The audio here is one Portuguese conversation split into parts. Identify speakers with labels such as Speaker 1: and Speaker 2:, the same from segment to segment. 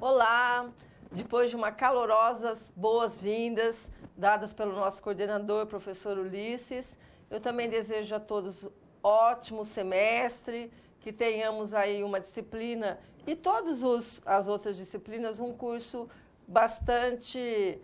Speaker 1: Olá! Depois de uma calorosas boas-vindas dadas pelo nosso coordenador, professor Ulisses, eu também desejo a todos ótimo semestre, que tenhamos aí uma disciplina e todas as outras disciplinas um curso bastante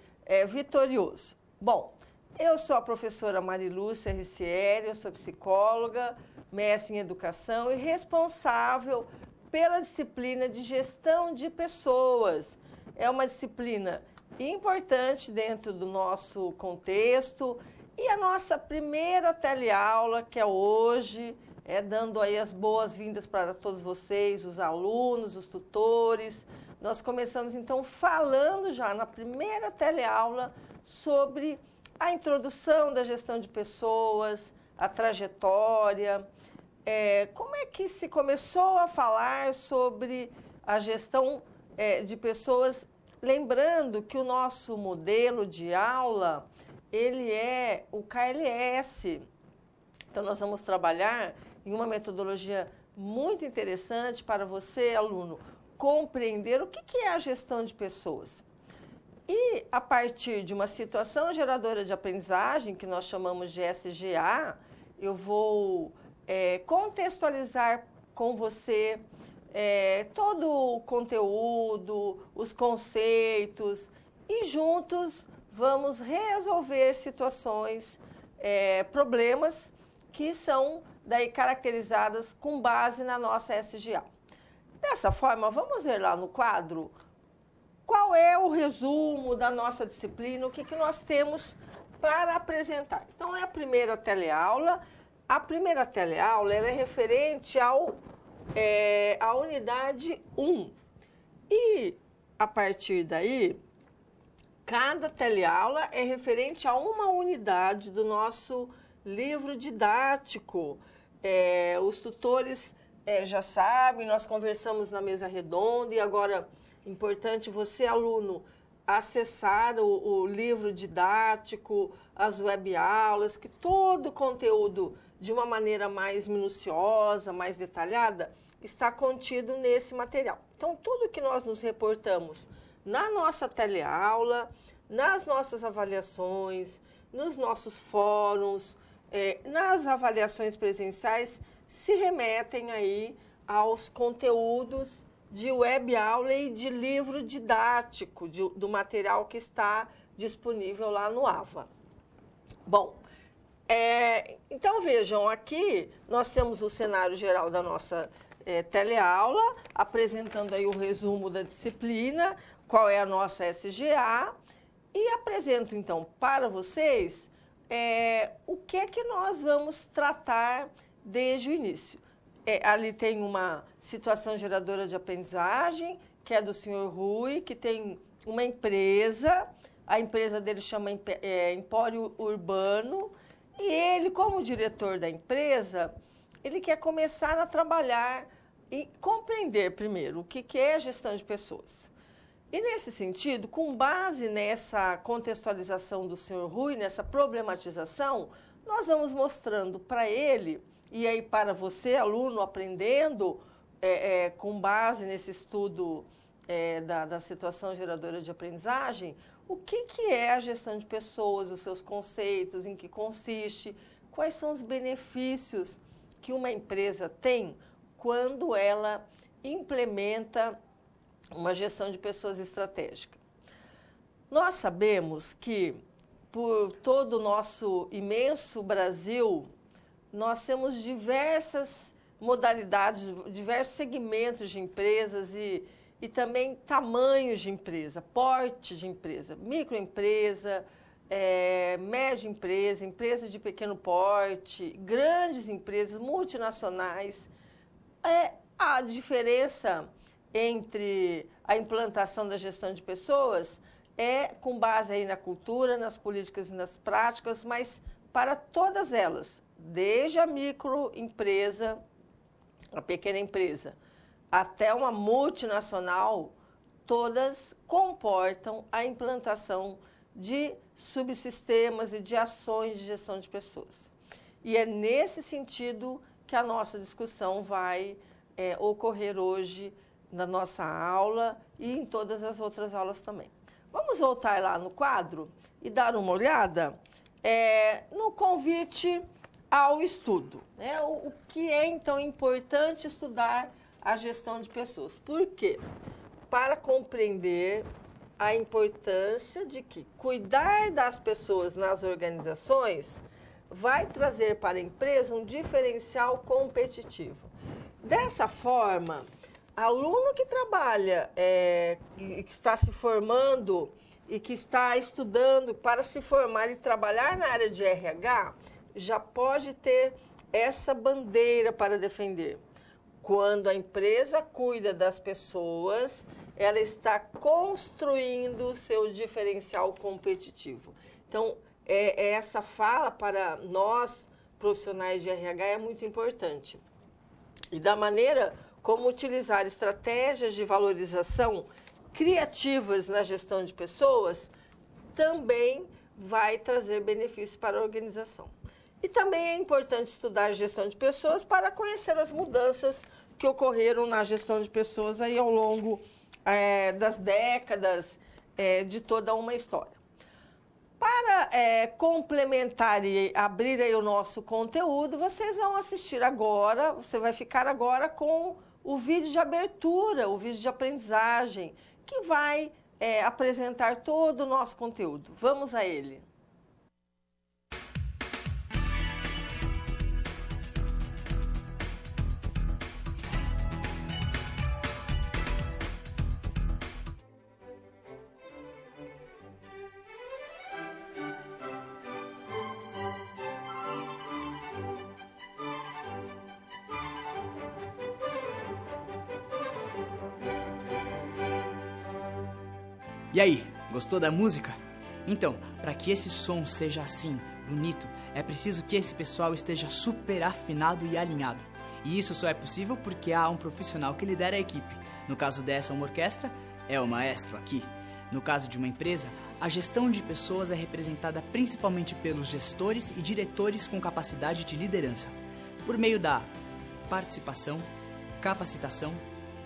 Speaker 1: vitorioso. Bom, eu sou a professora Marilúcia Ricieri, eu sou psicóloga, mestre em educação e responsável pela disciplina de gestão de pessoas. É uma disciplina importante dentro do nosso contexto e a nossa primeira teleaula, que é hoje, dando aí as boas-vindas para todos vocês, os alunos, os tutores. Nós começamos então falando já na primeira teleaula sobre a introdução da gestão de pessoas, a trajetória, como é que se começou a falar sobre a gestão de pessoas, lembrando que o nosso modelo de aula, ele é o KLS. Então, nós vamos trabalhar em uma metodologia muito interessante para você, aluno, compreender o que é a gestão de pessoas. E, a partir de uma situação geradora de aprendizagem, que nós chamamos de SGA, eu vou contextualizar com você todo o conteúdo, os conceitos, e juntos vamos resolver situações, problemas que são daí caracterizadas com base na nossa SGA. Dessa forma, vamos ver lá no quadro qual é o resumo da nossa disciplina, o que nós temos para apresentar. Então, é a primeira teleaula. A primeira teleaula é referente à unidade 1. E, a partir daí, cada teleaula é referente a uma unidade do nosso livro didático. Os tutores já sabem, nós conversamos na mesa redonda e agora é importante você, aluno, acessar o livro didático, as webaulas, que todo o conteúdo, de uma maneira mais minuciosa, mais detalhada, está contido nesse material. Então, tudo que nós nos reportamos na nossa teleaula, nas nossas avaliações, nos nossos fóruns, nas avaliações presenciais, se remetem aí aos conteúdos de web-aula e de livro didático, do material que está disponível lá no AVA. Bom, então vejam, aqui nós temos o cenário geral da nossa teleaula, apresentando aí o resumo da disciplina, qual é a nossa SGA, e apresento então para vocês o que é que nós vamos tratar desde o início. Ali tem uma situação geradora de aprendizagem, que é do senhor Rui, que tem uma empresa, a empresa dele chama Empório Urbano, e ele, como diretor da empresa, ele quer começar a trabalhar e compreender primeiro o que é a gestão de pessoas. E nesse sentido, com base nessa contextualização do senhor Rui, nessa problematização, nós vamos mostrando para ele, e aí para você, aluno, aprendendo, com base nesse estudo da situação geradora de aprendizagem, o que é a gestão de pessoas, os seus conceitos, em que consiste, quais são os benefícios que uma empresa tem quando ela implementa uma gestão de pessoas estratégica. Nós sabemos que, por todo o nosso imenso Brasil, nós temos diversas modalidades, diversos segmentos de empresas e também tamanhos de empresa, porte de empresa, microempresa, média empresa, empresa de pequeno porte, grandes empresas, multinacionais. A diferença entre a implantação da gestão de pessoas com base aí na cultura, nas políticas e nas práticas, mas para todas elas, desde a microempresa, a pequena empresa, até uma multinacional, todas comportam a implantação de subsistemas e de ações de gestão de pessoas. E é nesse sentido que a nossa discussão vai ocorrer hoje na nossa aula e em todas as outras aulas também. Vamos voltar lá no quadro e dar uma olhada no convite ao estudo. Né? O que é, então, importante estudar a gestão de pessoas. Por quê? Para compreender a importância de que cuidar das pessoas nas organizações vai trazer para a empresa um diferencial competitivo. Dessa forma, aluno que trabalha, que está se formando e que está estudando para se formar e trabalhar na área de RH, já pode ter essa bandeira para defender. Quando a empresa cuida das pessoas, ela está construindo o seu diferencial competitivo. Então, essa fala para nós, profissionais de RH, é muito importante. E da maneira como utilizar estratégias de valorização criativas na gestão de pessoas, também vai trazer benefícios para a organização. E também é importante estudar gestão de pessoas para conhecer as mudanças que ocorreram na gestão de pessoas aí ao longo das décadas de toda uma história. Para complementar e abrir aí o nosso conteúdo, vocês vão assistir agora, você vai ficar agora com o vídeo de abertura, o vídeo de aprendizagem, que vai apresentar todo o nosso conteúdo. Vamos a ele.
Speaker 2: E aí, gostou da música? Então, para que esse som seja assim, bonito, é preciso que esse pessoal esteja super afinado e alinhado. E isso só é possível porque há um profissional que lidera a equipe. No caso dessa, uma orquestra, é o maestro aqui. No caso de uma empresa, a gestão de pessoas é representada principalmente pelos gestores e diretores com capacidade de liderança, por meio da participação, capacitação,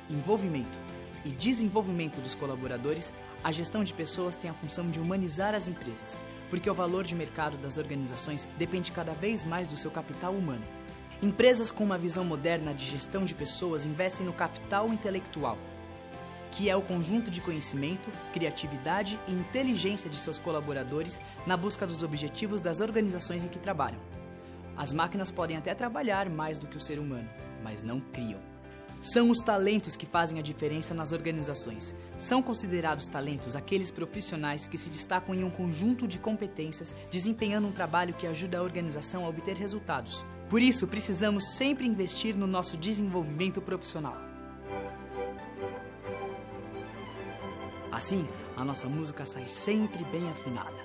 Speaker 2: envolvimento e desenvolvimento dos colaboradores. A gestão de pessoas tem a função de humanizar as empresas, porque o valor de mercado das organizações depende cada vez mais do seu capital humano. Empresas com uma visão moderna de gestão de pessoas investem no capital intelectual, que é o conjunto de conhecimento, criatividade e inteligência de seus colaboradores na busca dos objetivos das organizações em que trabalham. As máquinas podem até trabalhar mais do que o ser humano, mas não criam. São os talentos que fazem a diferença nas organizações. São considerados talentos aqueles profissionais que se destacam em um conjunto de competências, desempenhando um trabalho que ajuda a organização a obter resultados. Por isso, precisamos sempre investir no nosso desenvolvimento profissional. Assim, a nossa música sai sempre bem afinada.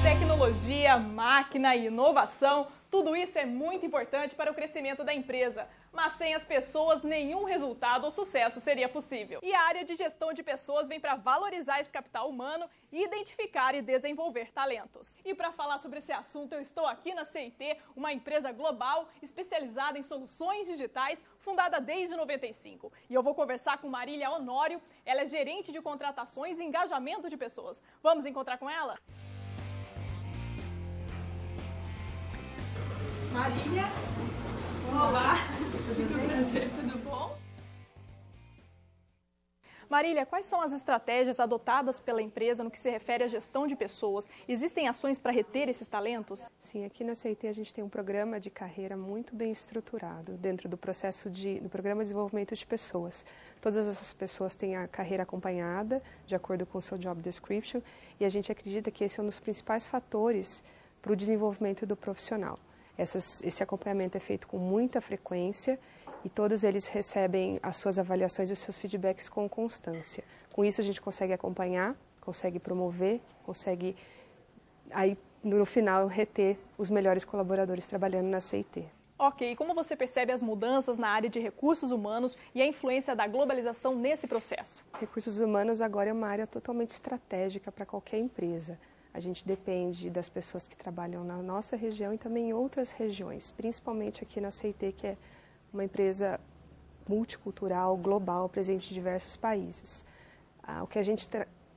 Speaker 3: Tecnologia, máquina e inovação, tudo isso é muito importante para o crescimento da empresa. Mas sem as pessoas, nenhum resultado ou sucesso seria possível. E a área de gestão de pessoas vem para valorizar esse capital humano e identificar e desenvolver talentos. E para falar sobre esse assunto, eu estou aqui na CIT, uma empresa global especializada em soluções digitais, fundada desde 95. E eu vou conversar com Marília Honório, ela é gerente de contratações e engajamento de pessoas. Vamos encontrar com ela? Marília, olá, muito prazer, tudo bom? Marília, quais são as estratégias adotadas pela empresa no que se refere à gestão de pessoas? Existem ações para reter esses talentos?
Speaker 4: Sim, aqui na CIT a gente tem um programa de carreira muito bem estruturado dentro do processo do programa de desenvolvimento de pessoas. Todas essas pessoas têm a carreira acompanhada de acordo com o seu job description e a gente acredita que esse é um dos principais fatores para o desenvolvimento do profissional. Esse acompanhamento é feito com muita frequência e todos eles recebem as suas avaliações e os seus feedbacks com constância. Com isso a gente consegue acompanhar, consegue promover, consegue, aí no final, reter os melhores colaboradores trabalhando na CIT.
Speaker 3: Ok, e como você percebe as mudanças na área de recursos humanos e a influência da globalização nesse processo?
Speaker 4: Recursos humanos agora é uma área totalmente estratégica para qualquer empresa. A gente depende das pessoas que trabalham na nossa região e também em outras regiões, principalmente aqui na CIT, que é uma empresa multicultural, global, presente em diversos países. O que a gente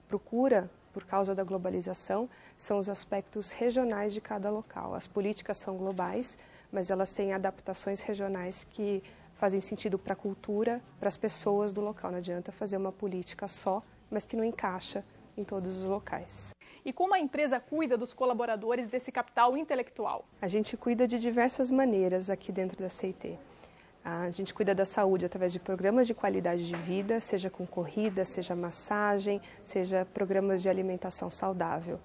Speaker 4: procura, por causa da globalização, são os aspectos regionais de cada local. As políticas são globais, mas elas têm adaptações regionais que fazem sentido para a cultura, para as pessoas do local. Não adianta fazer uma política só, mas que não encaixa em todos os locais.
Speaker 3: E como a empresa cuida dos colaboradores desse capital intelectual?
Speaker 4: A gente cuida de diversas maneiras aqui dentro da CIT. A gente cuida da saúde através de programas de qualidade de vida, seja com corrida, seja massagem, seja programas de alimentação saudável.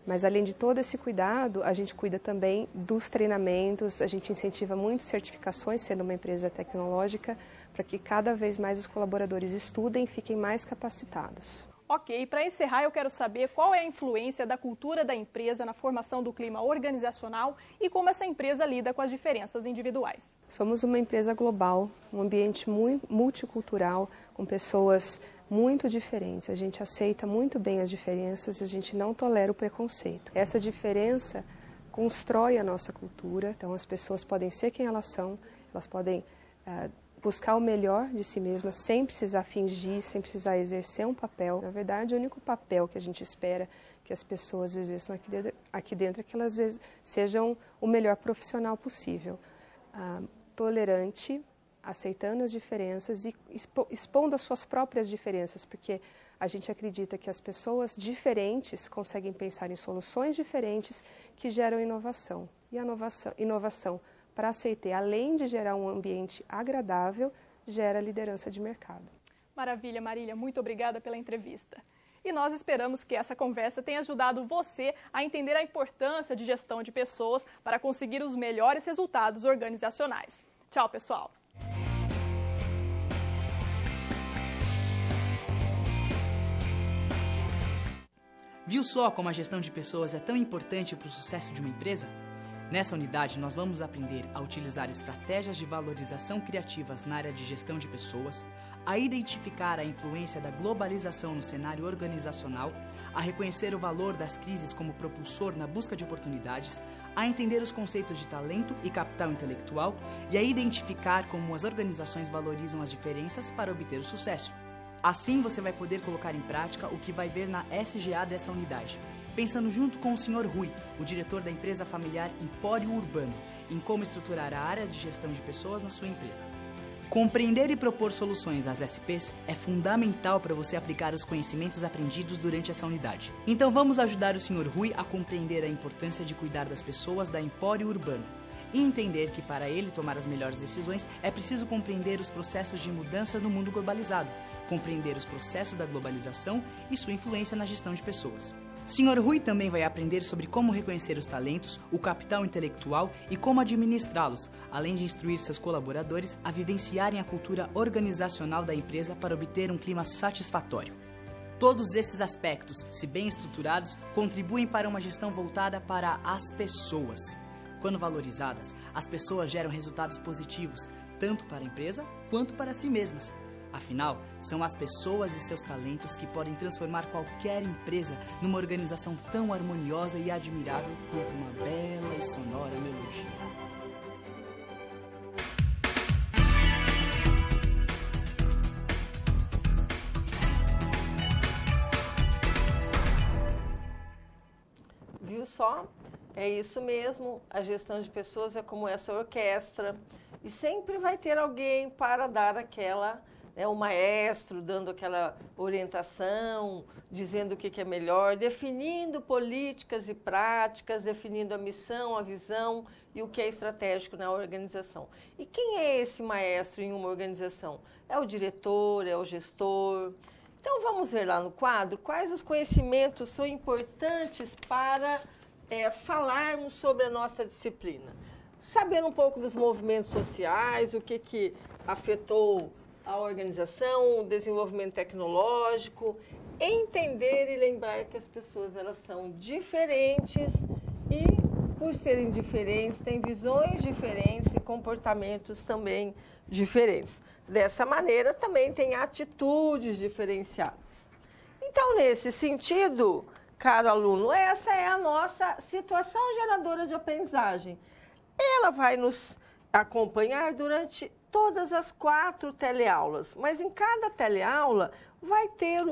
Speaker 4: Mas, além de todo esse cuidado, a gente cuida também dos treinamentos, a gente incentiva muito certificações, sendo uma empresa tecnológica, para que cada vez mais os colaboradores estudem e fiquem mais capacitados.
Speaker 3: Ok, para encerrar eu quero saber qual é a influência da cultura da empresa na formação do clima organizacional e como essa empresa lida com as diferenças individuais.
Speaker 4: Somos uma empresa global, um ambiente muito multicultural, com pessoas muito diferentes. A gente aceita muito bem as diferenças e a gente não tolera o preconceito. Essa diferença constrói a nossa cultura, então as pessoas podem ser quem elas são, elas podem buscar o melhor de si mesmas, sem precisar fingir, sem precisar exercer um papel. Na verdade, o único papel que a gente espera que as pessoas exerçam aqui dentro é que elas sejam o melhor profissional possível. Tolerante, aceitando as diferenças e expondo as suas próprias diferenças, porque a gente acredita que as pessoas diferentes conseguem pensar em soluções diferentes que geram inovação. E a inovação para a CIT, além de gerar um ambiente agradável, gera liderança de mercado.
Speaker 3: Maravilha, Marília, muito obrigada pela entrevista. E nós esperamos que essa conversa tenha ajudado você a entender a importância de gestão de pessoas para conseguir os melhores resultados organizacionais. Tchau, pessoal!
Speaker 2: Viu só como a gestão de pessoas é tão importante para o sucesso de uma empresa? Nessa unidade, nós vamos aprender a utilizar estratégias de valorização criativas na área de gestão de pessoas, a identificar a influência da globalização no cenário organizacional, a reconhecer o valor das crises como propulsor na busca de oportunidades, a entender os conceitos de talento e capital intelectual e a identificar como as organizações valorizam as diferenças para obter o sucesso. Assim, você vai poder colocar em prática o que vai ver na SGA dessa unidade, pensando junto com o Sr. Rui, o diretor da empresa familiar Empório Urbano, em como estruturar a área de gestão de pessoas na sua empresa. Compreender e propor soluções às SPs é fundamental para você aplicar os conhecimentos aprendidos durante essa unidade. Então vamos ajudar o Sr. Rui a compreender a importância de cuidar das pessoas da Empório Urbano e entender que para ele tomar as melhores decisões é preciso compreender os processos de mudança no mundo globalizado, compreender os processos da globalização e sua influência na gestão de pessoas. Sr. Rui também vai aprender sobre como reconhecer os talentos, o capital intelectual e como administrá-los, além de instruir seus colaboradores a vivenciarem a cultura organizacional da empresa para obter um clima satisfatório. Todos esses aspectos, se bem estruturados, contribuem para uma gestão voltada para as pessoas. Quando valorizadas, as pessoas geram resultados positivos, tanto para a empresa quanto para si mesmas. Afinal, são as pessoas e seus talentos que podem transformar qualquer empresa numa organização tão harmoniosa e admirável quanto uma bela e sonora melodia.
Speaker 1: Viu só? É isso mesmo, a gestão de pessoas é como essa orquestra e sempre vai ter alguém para dar aquela, um maestro dando aquela orientação, dizendo o que é melhor, definindo políticas e práticas, definindo a missão, a visão e o que é estratégico na organização. E quem é esse maestro em uma organização? É o diretor, é o gestor. Então vamos ver lá no quadro quais os conhecimentos são importantes para falarmos sobre a nossa disciplina. Saber um pouco dos movimentos sociais, o que afetou a organização, o desenvolvimento tecnológico, entender e lembrar que as pessoas elas são diferentes e por serem diferentes, têm visões diferentes e comportamentos também diferentes. Dessa maneira, também tem atitudes diferenciadas. Então, nesse sentido, caro aluno, essa é a nossa situação geradora de aprendizagem. Ela vai nos acompanhar durante todas as 4 teleaulas, mas em cada teleaula vai ter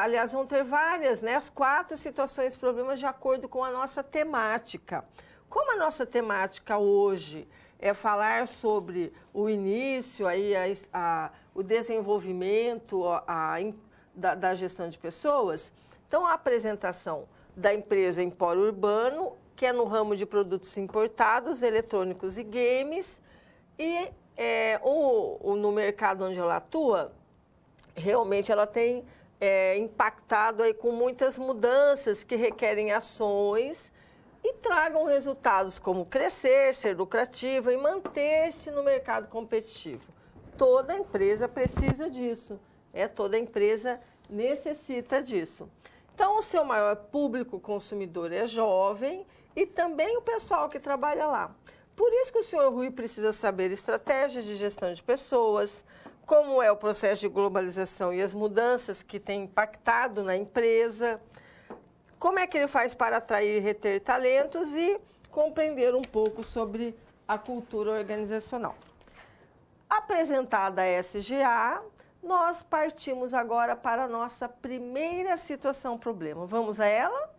Speaker 1: aliás, vão ter várias, né, as 4 situações, problemas de acordo com a nossa temática. Como a nossa temática hoje é falar sobre o início, aí, o desenvolvimento da gestão de pessoas, então a apresentação da empresa Empório Urbano, que é no ramo de produtos importados, eletrônicos e games, e no mercado onde ela atua, realmente ela tem impactado aí com muitas mudanças que requerem ações e tragam resultados como crescer, ser lucrativa e manter-se no mercado competitivo. Toda empresa precisa disso, toda empresa necessita disso. Então, o seu maior público consumidor é jovem e também o pessoal que trabalha lá. Por isso que o senhor Rui precisa saber estratégias de gestão de pessoas, como é o processo de globalização e as mudanças que têm impactado na empresa, como é que ele faz para atrair e reter talentos e compreender um pouco sobre a cultura organizacional. Apresentada a SGA, nós partimos agora para a nossa primeira situação-problema. Vamos a ela?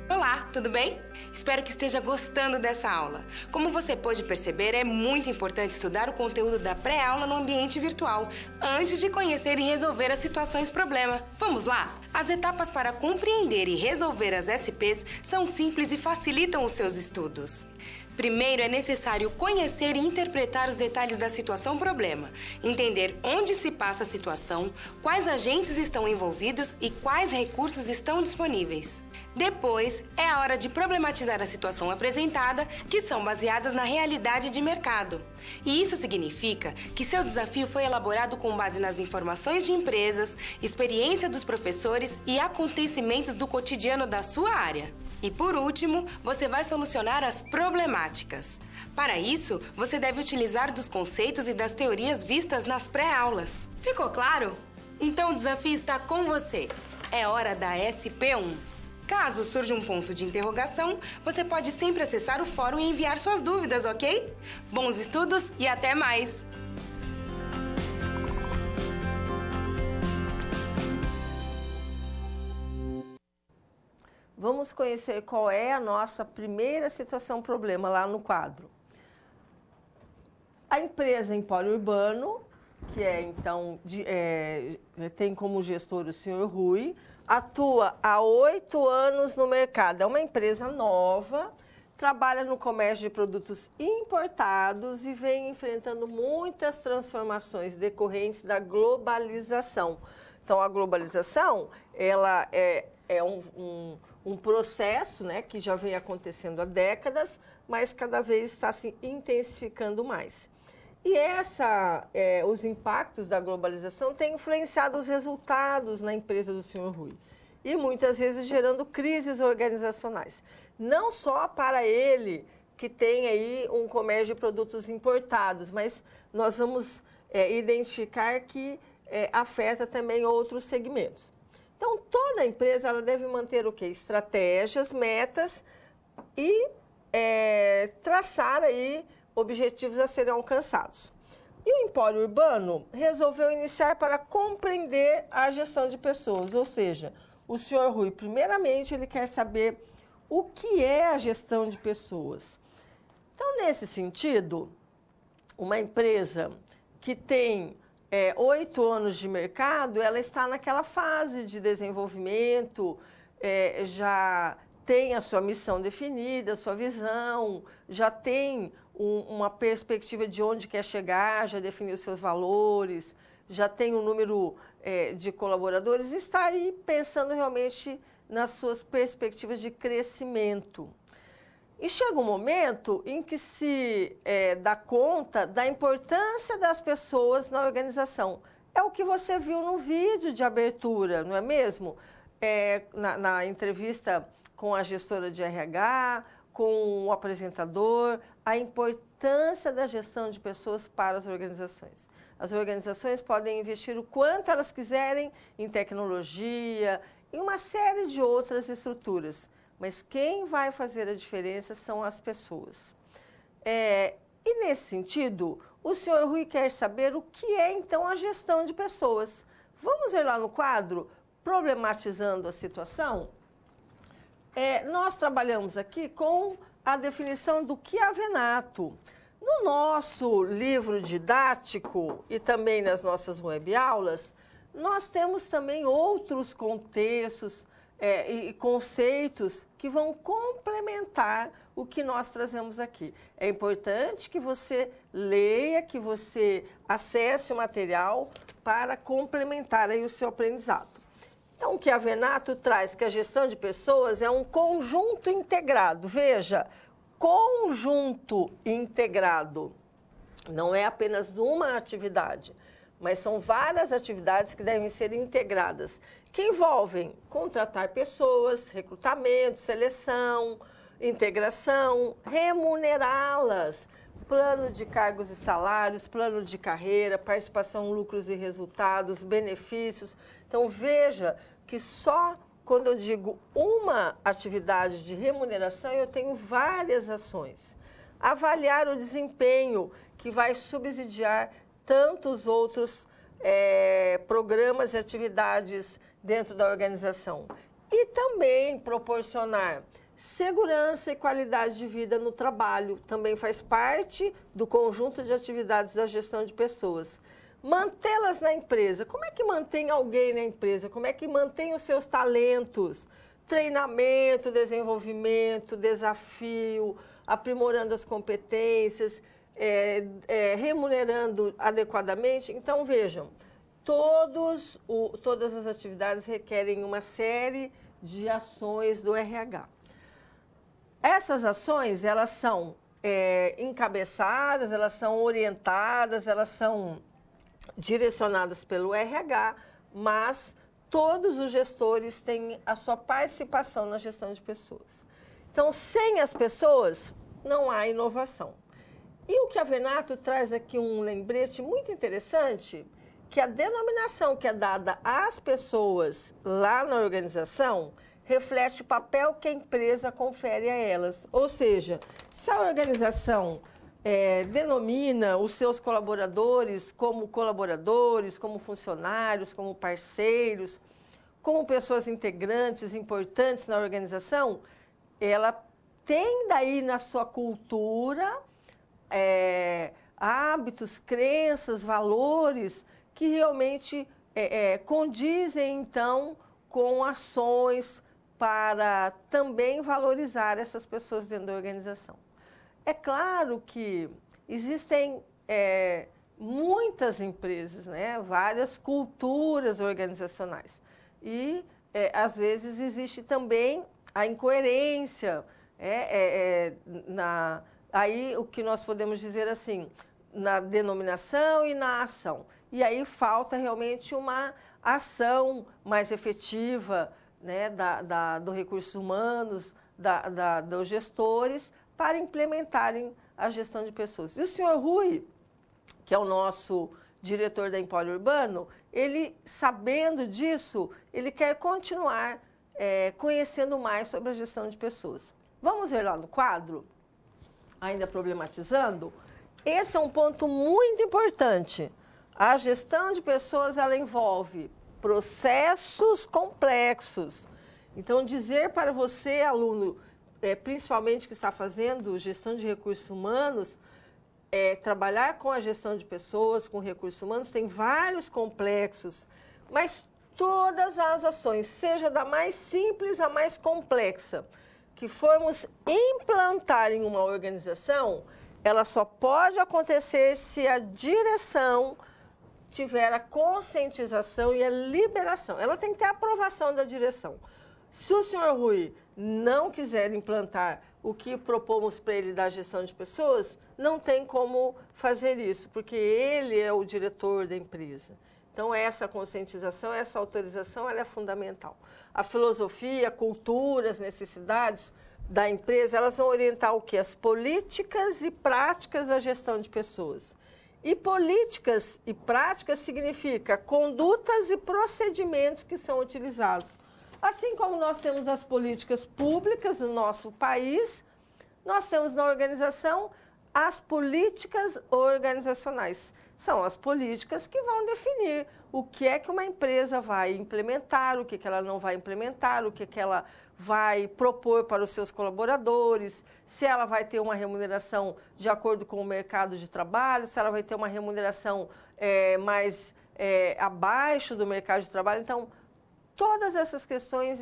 Speaker 5: Olá, tudo bem? Espero que esteja gostando dessa aula. Como você pôde perceber, é muito importante estudar o conteúdo da pré-aula no ambiente virtual, antes de conhecer e resolver as situações-problema. Vamos lá? As etapas para compreender e resolver as SPs são simples e facilitam os seus estudos. Primeiro, é necessário conhecer e interpretar os detalhes da situação-problema, entender onde se passa a situação, quais agentes estão envolvidos e quais recursos estão disponíveis. Depois, é a hora de problematizar a situação apresentada, que são baseadas na realidade de mercado. E isso significa que seu desafio foi elaborado com base nas informações de empresas, experiência dos professores e acontecimentos do cotidiano da sua área. E por último, você vai solucionar as problemáticas. Para isso, você deve utilizar dos conceitos e das teorias vistas nas pré-aulas. Ficou claro? Então o desafio está com você. É hora da SP1. Caso surja um ponto de interrogação, você pode sempre acessar o fórum e enviar suas dúvidas, ok? Bons estudos e até mais!
Speaker 1: Vamos conhecer qual é a nossa primeira situação-problema lá no quadro. A empresa Empório Urbano, que então tem como gestor o senhor Rui, atua há 8 anos no mercado. É uma empresa nova, trabalha no comércio de produtos importados e vem enfrentando muitas transformações decorrentes da globalização. Então, a globalização ela é um processo, né, que já vem acontecendo há décadas, mas cada vez está se intensificando mais. E os impactos da globalização têm influenciado os resultados na empresa do senhor Rui. E muitas vezes gerando crises organizacionais. Não só para ele, que tem aí um comércio de produtos importados, mas nós vamos identificar que afeta também outros segmentos. Então, toda empresa ela deve manter o quê? Estratégias, metas e traçar aí objetivos a serem alcançados. E o Empório Urbano resolveu iniciar para compreender a gestão de pessoas, ou seja, o senhor Rui, primeiramente, ele quer saber o que é a gestão de pessoas. Então, nesse sentido, uma empresa que tem 8 anos de mercado, ela está naquela fase de desenvolvimento, já tem a sua missão definida, a sua visão, já tem uma perspectiva de onde quer chegar, já definiu seus valores, já tem um número de colaboradores e está aí pensando realmente nas suas perspectivas de crescimento. E chega um momento em que se dá conta da importância das pessoas na organização. É o que você viu no vídeo de abertura, não é mesmo? Na entrevista com a gestora de RH, com o apresentador, a importância da gestão de pessoas para as organizações. As organizações podem investir o quanto elas quiserem em tecnologia, em uma série de outras estruturas, mas quem vai fazer a diferença são as pessoas. E nesse sentido, o senhor Rui quer saber o que é então a gestão de pessoas. Vamos ver lá no quadro, problematizando a situação? Nós trabalhamos aqui com a definição do que é Avenato. No nosso livro didático e também nas nossas webaulas, nós temos também outros contextos e conceitos que vão complementar o que nós trazemos aqui. É importante que você leia, que você acesse o material para complementar aí o seu aprendizado. Então, o que Avenato traz, que a gestão de pessoas é um conjunto integrado. Veja, conjunto integrado. Não é apenas uma atividade, mas são várias atividades que devem ser integradas, que envolvem contratar pessoas, recrutamento, seleção, integração, remunerá-las, plano de cargos e salários, plano de carreira, participação, lucros e resultados, benefícios. Então, veja que só quando eu digo uma atividade de remuneração, eu tenho várias ações. Avaliar o desempenho, que vai subsidiar tantos outros programas e atividades dentro da organização. E também proporcionar segurança e qualidade de vida no trabalho, também faz parte do conjunto de atividades da gestão de pessoas. Mantê-las na empresa. Como é que mantém alguém na empresa? Como é que mantém os seus talentos? Treinamento, desenvolvimento, desafio, aprimorando as competências, remunerando adequadamente. Então, vejam, todas as atividades requerem uma série de ações do RH. Essas ações, elas são encabeçadas, elas são orientadas, elas são direcionadas pelo RH, mas todos os gestores têm a sua participação na gestão de pessoas. Então, sem as pessoas, não há inovação. E o que a Avenato traz aqui um lembrete muito interessante, que a denominação que é dada às pessoas lá na organização reflete o papel que a empresa confere a elas. Ou seja, se a organização denomina os seus colaboradores, como funcionários, como parceiros, como pessoas integrantes, importantes na organização, ela tem daí na sua cultura hábitos, crenças, valores que realmente condizem, então, com ações para também valorizar essas pessoas dentro da organização. É claro que existem muitas empresas, né? Várias culturas organizacionais. E, às vezes, existe também a incoerência. Aí, o que nós podemos dizer assim, na denominação e na ação. E aí falta realmente uma ação mais efetiva, né, dos recursos humanos, dos gestores, para implementarem a gestão de pessoas. E o senhor Rui, que é o nosso diretor da Empório Urbano, ele, sabendo disso, ele quer continuar conhecendo mais sobre a gestão de pessoas. Vamos ver lá no quadro, ainda problematizando? Esse é um ponto muito importante. A gestão de pessoas, ela envolve processos complexos. Então, dizer para você, aluno, principalmente que está fazendo gestão de recursos humanos, trabalhar com a gestão de pessoas, com recursos humanos, tem vários complexos, mas todas as ações, seja da mais simples à mais complexa, que formos implantar em uma organização, ela só pode acontecer se a direção tiver a conscientização e a liberação. Ela tem que ter a aprovação da direção. Se o senhor Rui não quiser implantar o que propomos para ele da gestão de pessoas, não tem como fazer isso, porque ele é o diretor da empresa. Então, essa conscientização, essa autorização, ela é fundamental. A filosofia, a cultura, as necessidades da empresa, elas vão orientar o quê? As políticas e práticas da gestão de pessoas. E políticas e práticas significa condutas e procedimentos que são utilizados. Assim como nós temos as políticas públicas no nosso país, nós temos na organização as políticas organizacionais. São as políticas que vão definir o que é que uma empresa vai implementar, o que ela não vai implementar, o que ela vai propor para os seus colaboradores, se ela vai ter uma remuneração de acordo com o mercado de trabalho, se ela vai ter uma remuneração mais abaixo do mercado de trabalho. Então, todas essas questões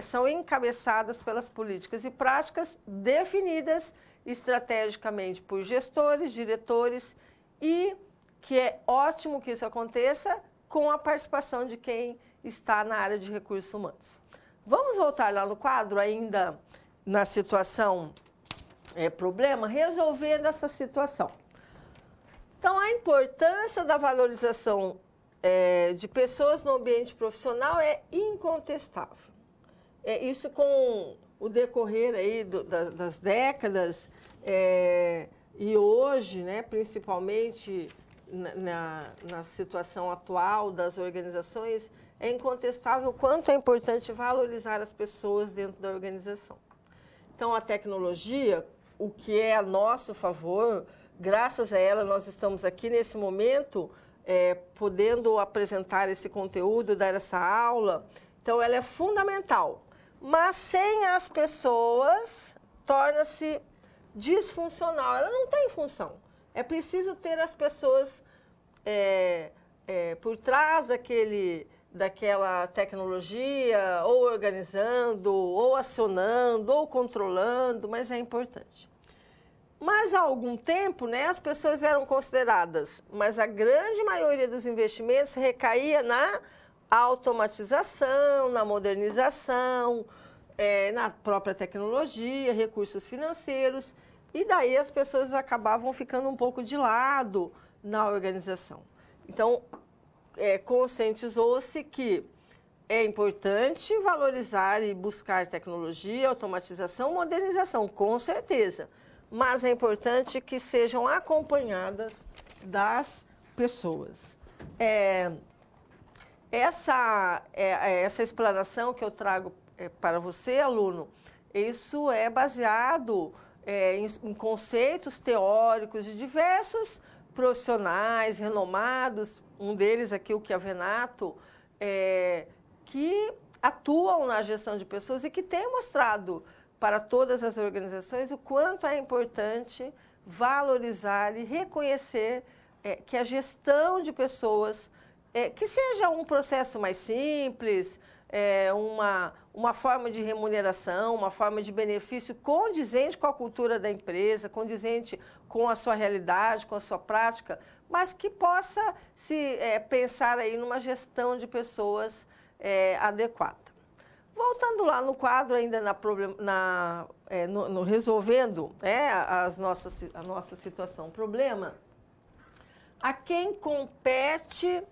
Speaker 1: são encabeçadas pelas políticas e práticas definidas estrategicamente por gestores, diretores, e que é ótimo que isso aconteça com a participação de quem está na área de recursos humanos. Vamos voltar lá no quadro, ainda na situação problema, resolvendo essa situação. Então, a importância da valorização de pessoas no ambiente profissional é incontestável. Isso com o decorrer aí das décadas e hoje, né, principalmente na situação atual das organizações, é incontestável o quanto é importante valorizar as pessoas dentro da organização. Então, a tecnologia, o que é a nosso favor, graças a ela nós estamos aqui nesse momento podendo apresentar esse conteúdo, dar essa aula. Então, ela é fundamental. Mas sem as pessoas, torna-se disfuncional. Ela não tem função. É preciso ter as pessoas por trás daquela tecnologia, ou organizando, ou acionando, ou controlando, mas é importante. Mas há algum tempo, né, as pessoas eram consideradas, mas a grande maioria dos investimentos recaía na automatização, na modernização, na própria tecnologia, recursos financeiros, e daí as pessoas acabavam ficando um pouco de lado na organização. Então, conscientizou-se que é importante valorizar e buscar tecnologia, automatização, modernização, com certeza, mas é importante que sejam acompanhadas das pessoas. Essa explanação que eu trago para você, aluno, isso é baseado em conceitos teóricos de diversos profissionais renomados, um deles aqui, o Chiavenato, que atuam na gestão de pessoas e que têm mostrado para todas as organizações o quanto é importante valorizar e reconhecer que a gestão de pessoas, que seja um processo mais simples, uma forma de remuneração, uma forma de benefício condizente com a cultura da empresa, condizente com a sua realidade, com a sua prática, mas que possa se pensar aí numa gestão de pessoas adequada. Voltando lá no quadro, ainda no resolvendo a nossa situação, problema, a quem compete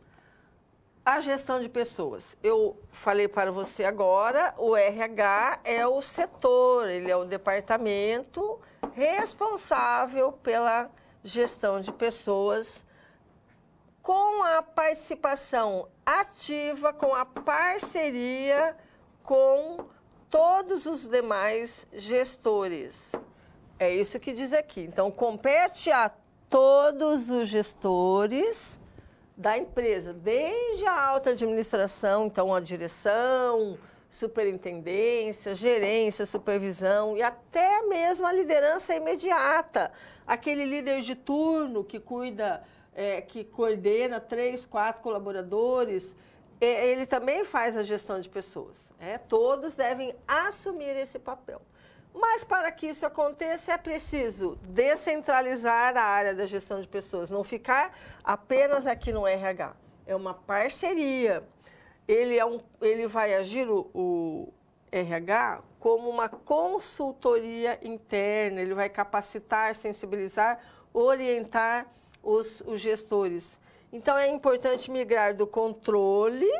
Speaker 1: a gestão de pessoas. Eu falei para você agora, o RH é o setor, ele é o departamento responsável pela gestão de pessoas, com a participação ativa, com a parceria com todos os demais gestores. É isso que diz aqui. Então, compete a todos os gestores da empresa, desde a alta administração, então a direção, superintendência, gerência, supervisão e até mesmo a liderança imediata, aquele líder de turno que cuida, que coordena 3, 4 colaboradores, ele também faz a gestão de pessoas. Todos devem assumir esse papel. Mas para que isso aconteça, é preciso descentralizar a área da gestão de pessoas, não ficar apenas aqui no RH. É uma parceria. Ele vai agir, o RH como uma consultoria interna. Ele vai capacitar, sensibilizar, orientar os gestores. Então, é importante migrar do controle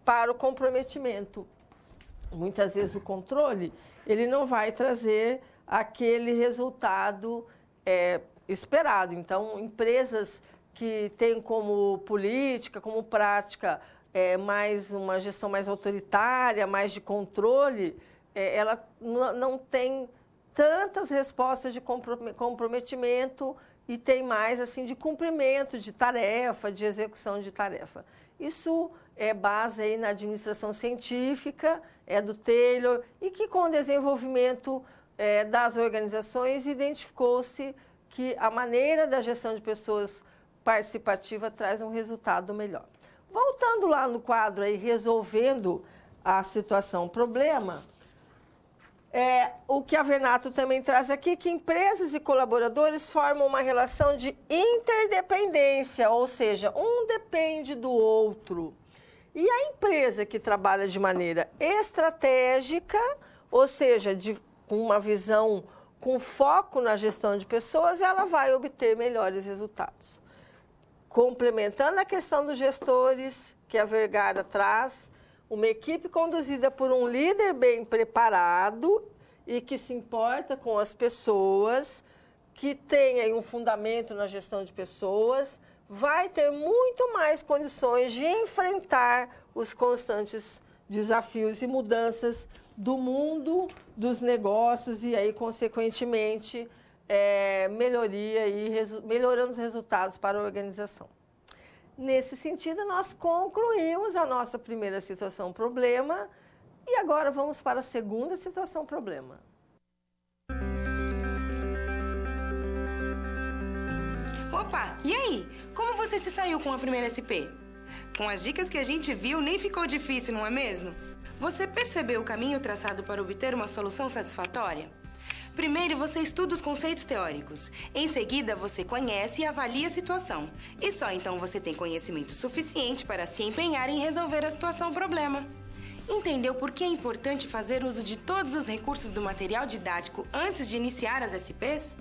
Speaker 1: para o comprometimento. Muitas vezes o controle ele não vai trazer aquele resultado esperado. Então, empresas que têm como política, como prática, mais uma gestão mais autoritária, mais de controle, ela não tem tantas respostas de comprometimento e tem mais assim de cumprimento de tarefa, de execução de tarefa. Isso é base aí na administração científica, é do Taylor, e que com o desenvolvimento das organizações identificou-se que a maneira da gestão de pessoas participativa traz um resultado melhor. Voltando lá no quadro aí, resolvendo a situação problema, o que a Venato também traz aqui, que empresas e colaboradores formam uma relação de interdependência, ou seja, um depende do outro. E a empresa que trabalha de maneira estratégica, ou seja, com uma visão com foco na gestão de pessoas, ela vai obter melhores resultados. Complementando a questão dos gestores, que a Vergara traz, uma equipe conduzida por um líder bem preparado e que se importa com as pessoas, que tem aí um fundamento na gestão de pessoas, vai ter muito mais condições de enfrentar os constantes desafios e mudanças do mundo dos negócios e aí, consequentemente, melhoria e melhorando os resultados para a organização. Nesse sentido, nós concluímos a nossa primeira situação problema e agora vamos para a segunda situação problema.
Speaker 5: Opa, e aí? Como você se saiu com a primeira SP? Com as dicas que a gente viu, nem ficou difícil, não é mesmo? Você percebeu o caminho traçado para obter uma solução satisfatória? Primeiro, você estuda os conceitos teóricos. Em seguida, você conhece e avalia a situação. E só então você tem conhecimento suficiente para se empenhar em resolver a situação problema. Entendeu por que é importante fazer uso de todos os recursos do material didático antes de iniciar as SPs?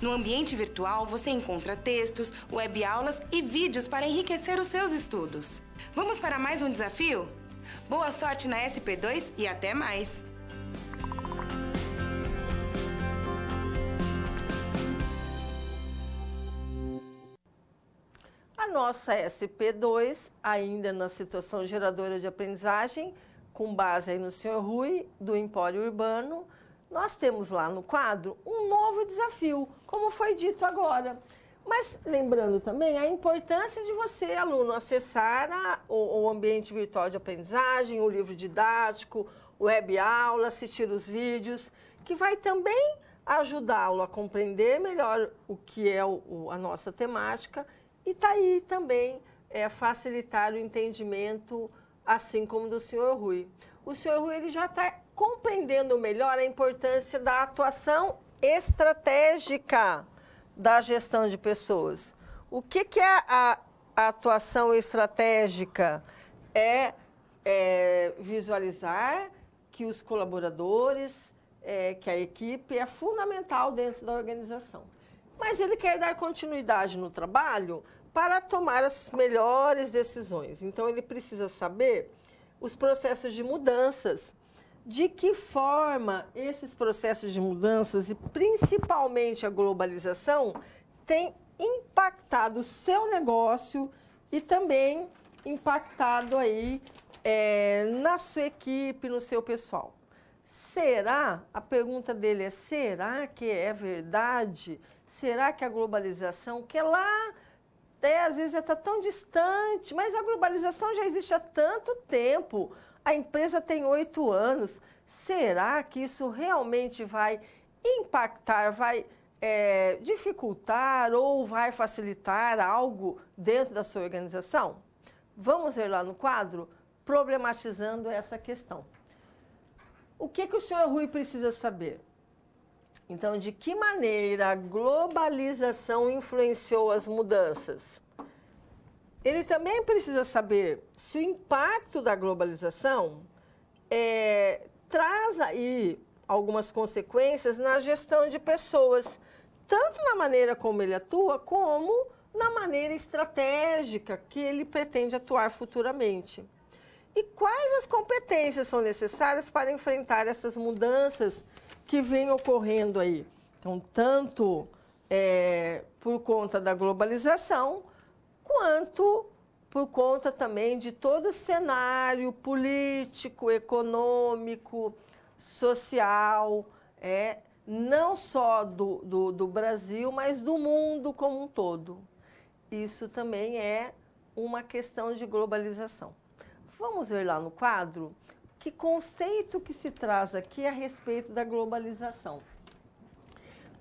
Speaker 5: No ambiente virtual, você encontra textos, webaulas e vídeos para enriquecer os seus estudos. Vamos para mais um desafio? Boa sorte na SP2 e até mais!
Speaker 1: A nossa SP2, ainda na situação geradora de aprendizagem, com base aí no Sr. Rui, do Empório Urbano, nós temos lá no quadro um novo desafio, como foi dito agora. Mas lembrando também a importância de você, aluno, acessar o ambiente virtual de aprendizagem, o livro didático, o web-aula, assistir os vídeos, que vai também ajudá-lo a compreender melhor o que é a nossa temática e tá aí também facilitar o entendimento, assim como do Sr. Rui. O Sr. Rui ele já está compreendendo melhor a importância da atuação estratégica da gestão de pessoas. O que é a atuação estratégica? É visualizar que os colaboradores, que a equipe é fundamental dentro da organização. Mas ele quer dar continuidade no trabalho para tomar as melhores decisões. Então, ele precisa saber os processos de mudanças, de que forma esses processos de mudanças e principalmente a globalização tem impactado o seu negócio e também impactado aí na sua equipe, no seu pessoal. Será? A pergunta dele é: será que é verdade? Será que a globalização, que lá às vezes está tão distante, mas a globalização já existe há tanto tempo, a empresa tem 8 anos, será que isso realmente vai impactar, vai dificultar ou vai facilitar algo dentro da sua organização? Vamos ver lá no quadro, problematizando essa questão. O que o Sr. Rui precisa saber? Então, de que maneira a globalização influenciou as mudanças? Ele também precisa saber se o impacto da globalização traz aí algumas consequências na gestão de pessoas, tanto na maneira como ele atua, como na maneira estratégica que ele pretende atuar futuramente. E quais as competências são necessárias para enfrentar essas mudanças que vêm ocorrendo aí? Então, tanto por conta da globalização, quanto por conta também de todo o cenário político, econômico, social, não só do Brasil, mas do mundo como um todo. Isso também é uma questão de globalização. Vamos ver lá no quadro que conceito que se traz aqui a respeito da globalização.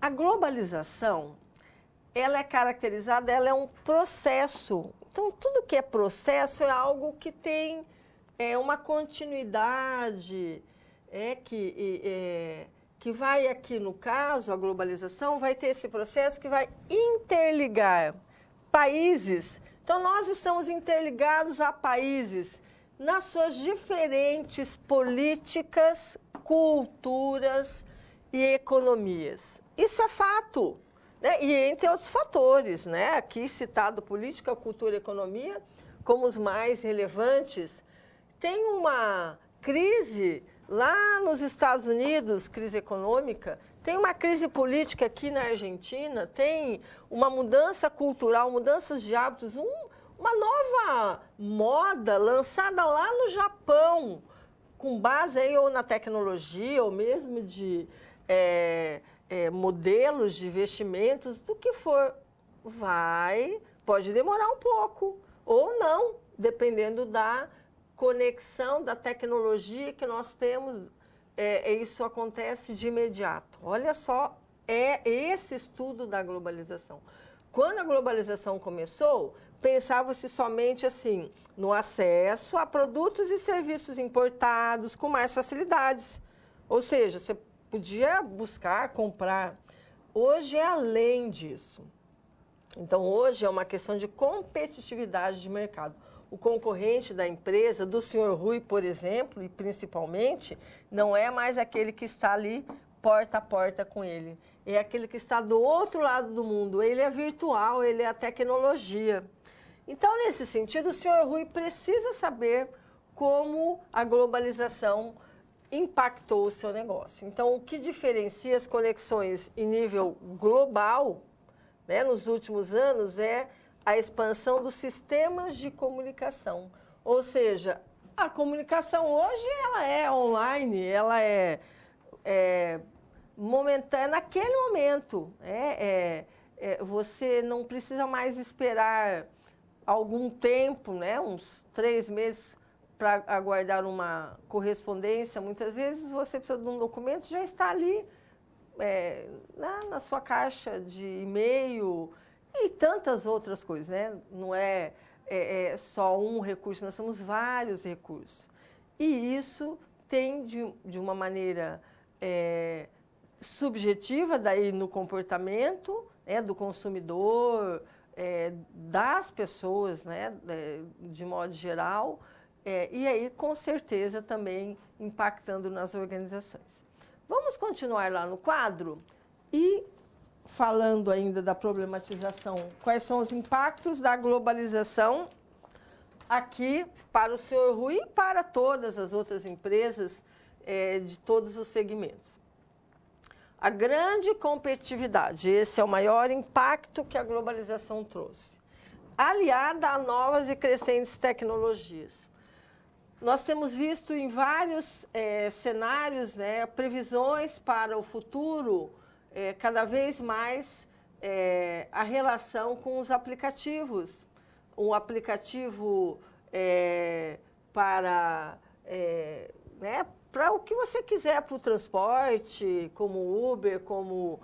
Speaker 1: A globalização, ela é caracterizada, ela é um processo. Então, tudo que é processo é algo que tem uma continuidade, que vai aqui, no caso, a globalização, vai ter esse processo que vai interligar países. Então, nós estamos interligados a países nas suas diferentes políticas, culturas e economias. Isso é fato, né? E entre outros fatores, né? Aqui citado política, cultura e economia como os mais relevantes. Tem uma crise lá nos Estados Unidos, crise econômica, tem uma crise política aqui na Argentina, tem uma mudança cultural, mudanças de hábitos, uma nova moda lançada lá no Japão, com base aí ou na tecnologia, ou mesmo de modelos de investimentos, do que for. Pode demorar um pouco, ou não, dependendo da conexão, da tecnologia que nós temos, isso acontece de imediato. Olha só, esse estudo da globalização. Quando a globalização começou, pensava-se somente assim, no acesso a produtos e serviços importados com mais facilidades. Ou seja, você podia buscar, comprar. Hoje é além disso. Então, hoje é uma questão de competitividade de mercado. O concorrente da empresa, do senhor Rui, por exemplo, e principalmente, não é mais aquele que está ali porta a porta com ele. É aquele que está do outro lado do mundo. Ele é virtual, ele é a tecnologia. Então, nesse sentido, o senhor Rui precisa saber como a globalização impactou o seu negócio. Então, o que diferencia as conexões em nível global, né, nos últimos anos, é a expansão dos sistemas de comunicação. Ou seja, a comunicação hoje ela é online, ela é momentânea naquele momento. Você não precisa mais esperar algum tempo, né, uns 3 meses, para aguardar uma correspondência. Muitas vezes você precisa de um documento, já está ali na sua caixa de e-mail e tantas outras coisas, né? Não é só um recurso, nós temos vários recursos. E isso tem, de uma maneira subjetiva, daí no comportamento do consumidor, das pessoas, né, de modo geral, e aí, com certeza, também impactando nas organizações. Vamos continuar lá no quadro e falando ainda da problematização, quais são os impactos da globalização aqui para o senhor Rui e para todas as outras empresas de todos os segmentos. A grande competitividade, esse é o maior impacto que a globalização trouxe, aliada a novas e crescentes tecnologias. Nós temos visto em vários cenários, previsões para o futuro, cada vez mais a relação com os aplicativos. Um aplicativo para o que você quiser, para o transporte, como Uber, como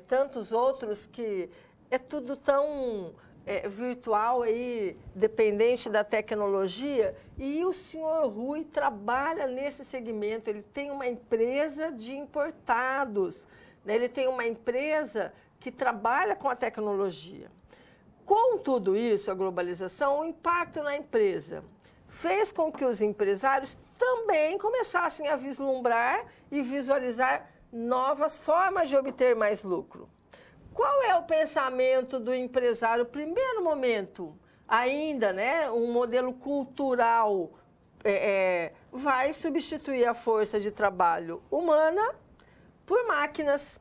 Speaker 1: tantos outros, que é tudo tão virtual, aí, dependente da tecnologia. E o senhor Rui trabalha nesse segmento, ele tem uma empresa de importados, né? Ele tem uma empresa que trabalha com a tecnologia. Com tudo isso, a globalização, o impacto na empresa fez com que os empresários também começassem a vislumbrar e visualizar novas formas de obter mais lucro. Qual é o pensamento do empresário? Primeiro momento, ainda, né, um modelo cultural vai substituir a força de trabalho humana por máquinas.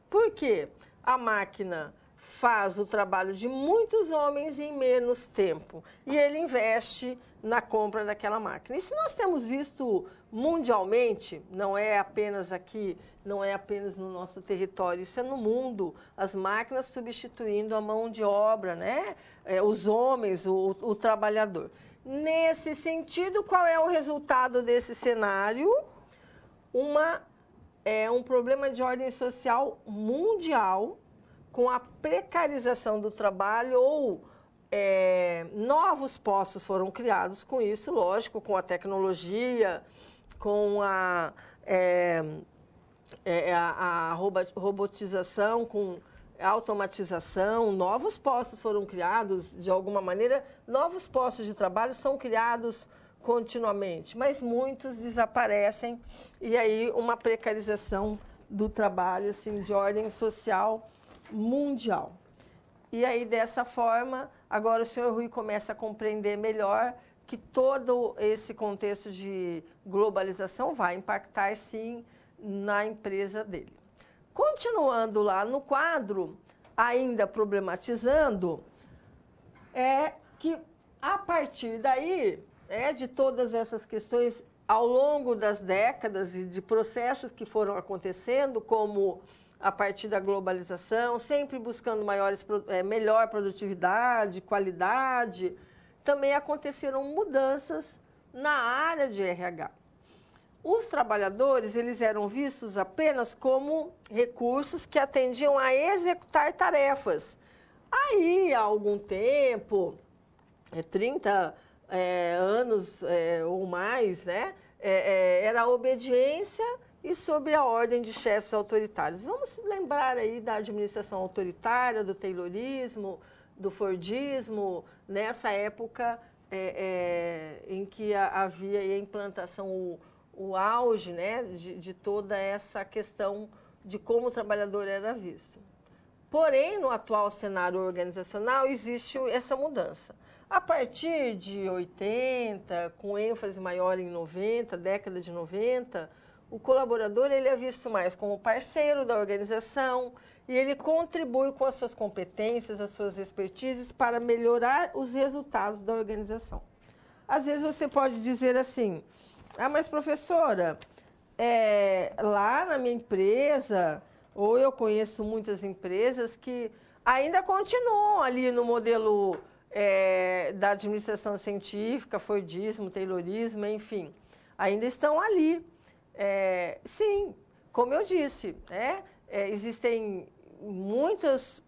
Speaker 1: Por quê? A máquina faz o trabalho de muitos homens em menos tempo e ele investe na compra daquela máquina. Isso nós temos visto mundialmente, não é apenas aqui, não é apenas no nosso território, isso é no mundo, as máquinas substituindo a mão de obra, né? Os homens, o trabalhador. Nesse sentido, qual é o resultado desse cenário? Um problema de ordem social mundial, com a precarização do trabalho ou novos postos foram criados com isso, lógico, com a tecnologia, com a robotização, com a automatização, novos postos foram criados, de alguma maneira, novos postos de trabalho são criados continuamente, mas muitos desaparecem e aí uma precarização do trabalho assim, de ordem social mundial. E aí, dessa forma, agora o senhor Rui começa a compreender melhor que todo esse contexto de globalização vai impactar, sim, na empresa dele. Continuando lá no quadro, ainda problematizando, é que, a partir daí, de todas essas questões, ao longo das décadas e de processos que foram acontecendo, como a partir da globalização, sempre buscando melhor produtividade, qualidade, também aconteceram mudanças na área de RH. Os trabalhadores, eles eram vistos apenas como recursos que atendiam a executar tarefas. Aí, há algum tempo, 30 anos ou mais, né, era a obediência e sobre a ordem de chefes autoritários. Vamos lembrar aí da administração autoritária, do Taylorismo, do Fordismo, nessa época em que havia a implantação, o auge, né, de toda essa questão de como o trabalhador era visto. Porém, no atual cenário organizacional, existe essa mudança. A partir de 80, com ênfase maior em 90, década de 90, o colaborador ele é visto mais como parceiro da organização e ele contribui com as suas competências, as suas expertises para melhorar os resultados da organização. Às vezes você pode dizer assim, mas professora, lá na minha empresa, ou eu conheço muitas empresas que ainda continuam ali no modelo da administração científica, Fordismo, Taylorismo, enfim, ainda estão ali. Sim, como eu disse, existem muitas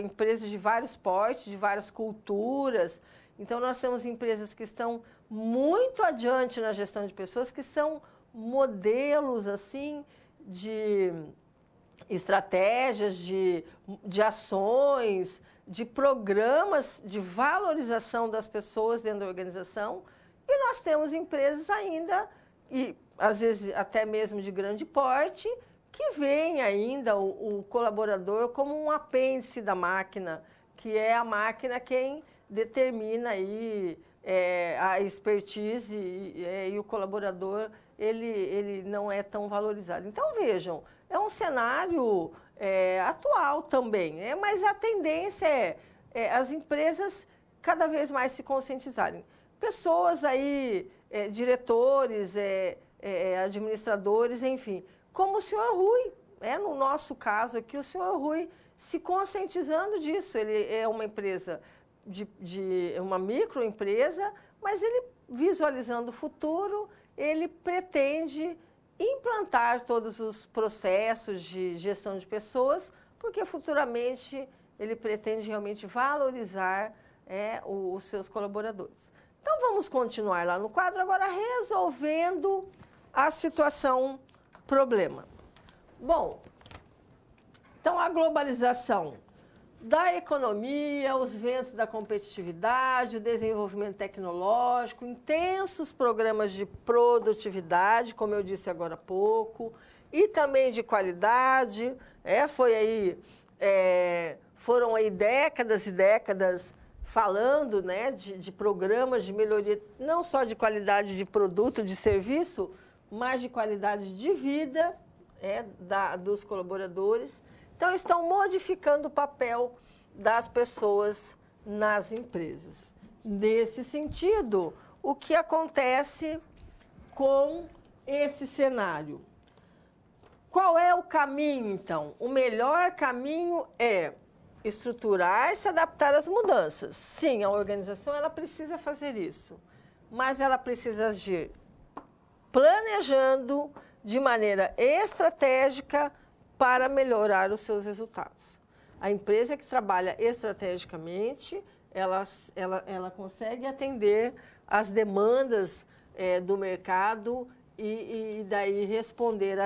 Speaker 1: empresas de vários portes, de várias culturas. Então, nós temos empresas que estão muito adiante na gestão de pessoas, que são modelos assim, de estratégias, de ações, de programas de valorização das pessoas dentro da organização. E nós temos empresas ainda, e às vezes até mesmo de grande porte, que veem ainda o colaborador como um apêndice da máquina, que é a máquina quem determina aí, a expertise e o colaborador ele não é tão valorizado. Então, vejam, é um cenário atual também, mas a tendência é as empresas cada vez mais se conscientizarem. Pessoas aí, diretores, administradores, enfim, como o senhor Rui, no nosso caso aqui, o senhor Rui se conscientizando disso. Ele é uma empresa, uma microempresa, mas ele, visualizando o futuro, ele pretende implantar todos os processos de gestão de pessoas, porque futuramente ele pretende realmente valorizar os seus colaboradores. Então, vamos continuar lá no quadro, agora resolvendo a situação problema. Bom, então a globalização da economia, os ventos da competitividade, o desenvolvimento tecnológico, intensos programas de produtividade, como eu disse agora há pouco, e também de qualidade. Foram aí décadas e décadas falando, né, de programas de melhoria, não só de qualidade de produto, de serviço, mas de qualidade de vida dos colaboradores. Então, estão modificando o papel das pessoas nas empresas. Nesse sentido, o que acontece com esse cenário? Qual é o caminho, então? O melhor caminho é estruturar e se adaptar às mudanças. Sim, a organização ela precisa fazer isso, mas ela precisa agir planejando de maneira estratégica para melhorar os seus resultados. A empresa que trabalha estrategicamente, ela consegue atender às demandas do mercado e daí responder,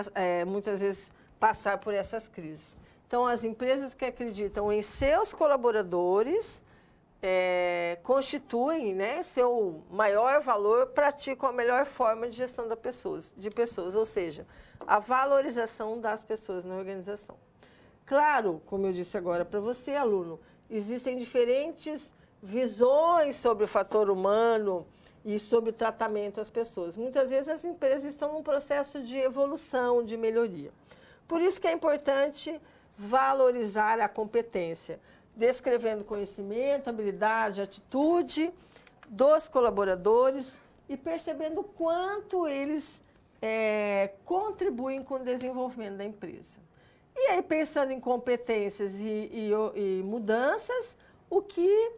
Speaker 1: muitas vezes, passar por essas crises. Então, as empresas que acreditam em seus colaboradores constituem, né, seu maior valor, praticam a melhor forma de gestão de pessoas, ou seja, a valorização das pessoas na organização. Claro, como eu disse agora para você, aluno, existem diferentes visões sobre o fator humano e sobre o tratamento às pessoas. Muitas vezes as empresas estão num processo de evolução, de melhoria. Por isso que é importante valorizar a competência, descrevendo conhecimento, habilidade, atitude dos colaboradores e percebendo o quanto eles contribuem com o desenvolvimento da empresa. E aí, pensando em competências e mudanças, o que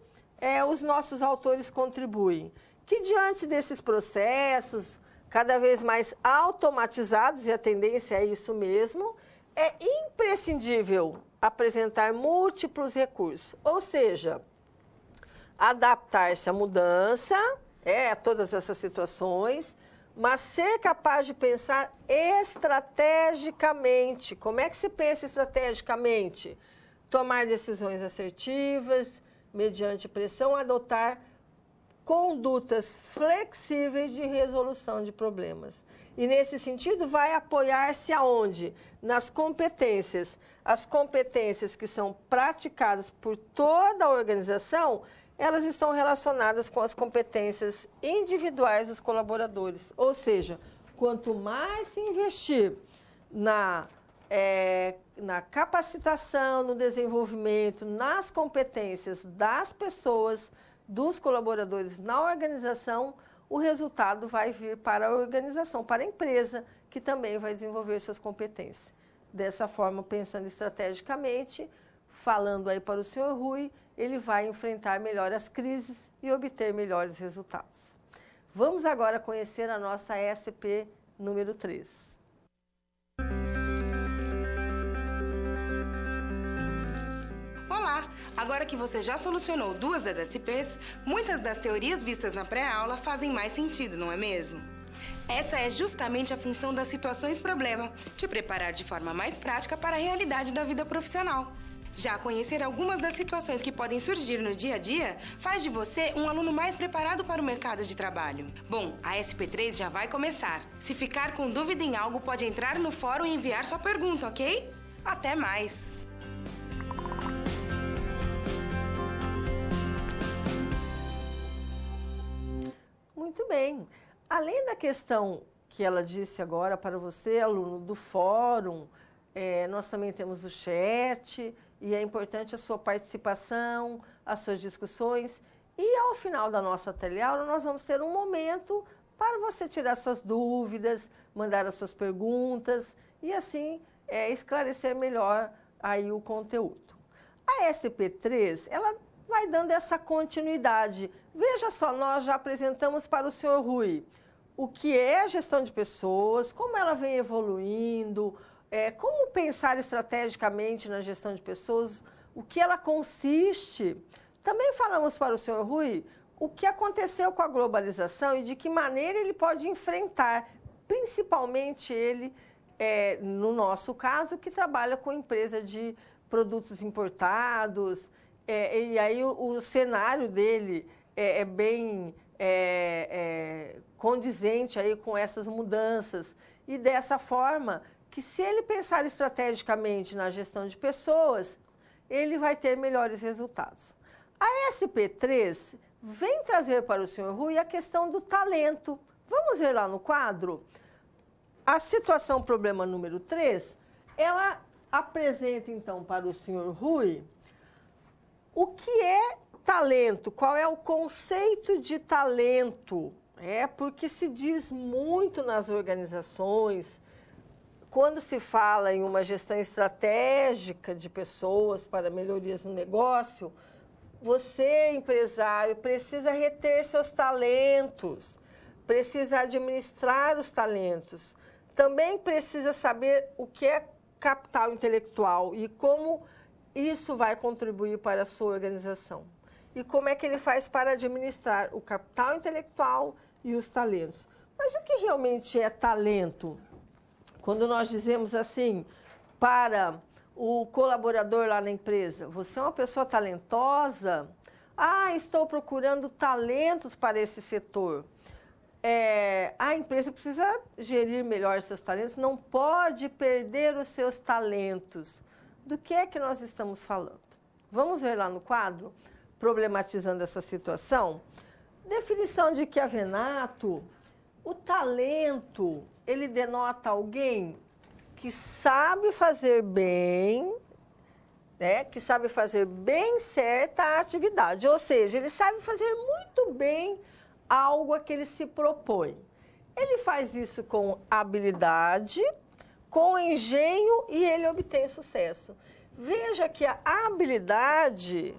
Speaker 1: os nossos autores contribuem? Que diante desses processos, cada vez mais automatizados, e a tendência é isso mesmo, é imprescindível apresentar múltiplos recursos, ou seja, adaptar-se à mudança, a todas essas situações, mas ser capaz de pensar estrategicamente. Como é que se pensa estrategicamente? Tomar decisões assertivas, mediante pressão, adotar condutas flexíveis de resolução de problemas. E, nesse sentido, vai apoiar-se aonde? Nas competências. As competências que são praticadas por toda a organização, elas estão relacionadas com as competências individuais dos colaboradores. Ou seja, quanto mais se investir na capacitação, no desenvolvimento, nas competências das pessoas, dos colaboradores na organização, o resultado vai vir para a organização, para a empresa, que também vai desenvolver suas competências. Dessa forma, pensando estrategicamente, falando aí para o senhor Rui, ele vai enfrentar melhor as crises e obter melhores resultados. Vamos agora conhecer a nossa SP número 3.
Speaker 5: Olá! Agora que você já solucionou 2 das SPs, muitas das teorias vistas na pré-aula fazem mais sentido, não é mesmo? Essa é justamente a função das situações-problema, te preparar de forma mais prática para a realidade da vida profissional. Já conhecer algumas das situações que podem surgir no dia a dia faz de você um aluno mais preparado para o mercado de trabalho. Bom, a SP3 já vai começar. Se ficar com dúvida em algo, pode entrar no fórum e enviar sua pergunta, ok? Até mais!
Speaker 1: Muito bem. Além da questão que ela disse agora para você, aluno, do fórum, nós também temos o chat, e é importante a sua participação, as suas discussões. E ao final da nossa teleaula, nós vamos ter um momento para você tirar suas dúvidas, mandar as suas perguntas e assim esclarecer melhor aí o conteúdo. A SP3, ela vai dando essa continuidade. Veja só, nós já apresentamos para o senhor Rui o que é a gestão de pessoas, como ela vem evoluindo, como pensar estrategicamente na gestão de pessoas, o que ela consiste. Também falamos para o senhor Rui o que aconteceu com a globalização e de que maneira ele pode enfrentar, principalmente ele, no nosso caso, que trabalha com empresa de produtos importados, e aí o cenário dele é bem condizente aí com essas mudanças. E dessa forma, que se ele pensar estrategicamente na gestão de pessoas, ele vai ter melhores resultados. A SP3 vem trazer para o Sr. Rui a questão do talento. Vamos ver lá no quadro? A situação problema número 3, ela apresenta então para o Sr. Rui o que é talento, qual é o conceito de talento. Porque se diz muito nas organizações, quando se fala em uma gestão estratégica de pessoas para melhorias no negócio, você, empresário, precisa reter seus talentos, precisa administrar os talentos. Também precisa saber o que é capital intelectual e como isso vai contribuir para a sua organização. E como é que ele faz para administrar o capital intelectual e os talentos. Mas o que realmente é talento? Quando nós dizemos assim, para o colaborador lá na empresa, você é uma pessoa talentosa? Estou procurando talentos para esse setor. A empresa precisa gerir melhor seus talentos, não pode perder os seus talentos. Do que é que nós estamos falando? Vamos ver lá no quadro, problematizando essa situação. Definição de Chiavenato, o talento, ele denota alguém que sabe fazer bem, que sabe fazer bem certa atividade, ou seja, ele sabe fazer muito bem algo a que ele se propõe. Ele faz isso com habilidade, com engenho e ele obtém sucesso. Veja que a habilidade,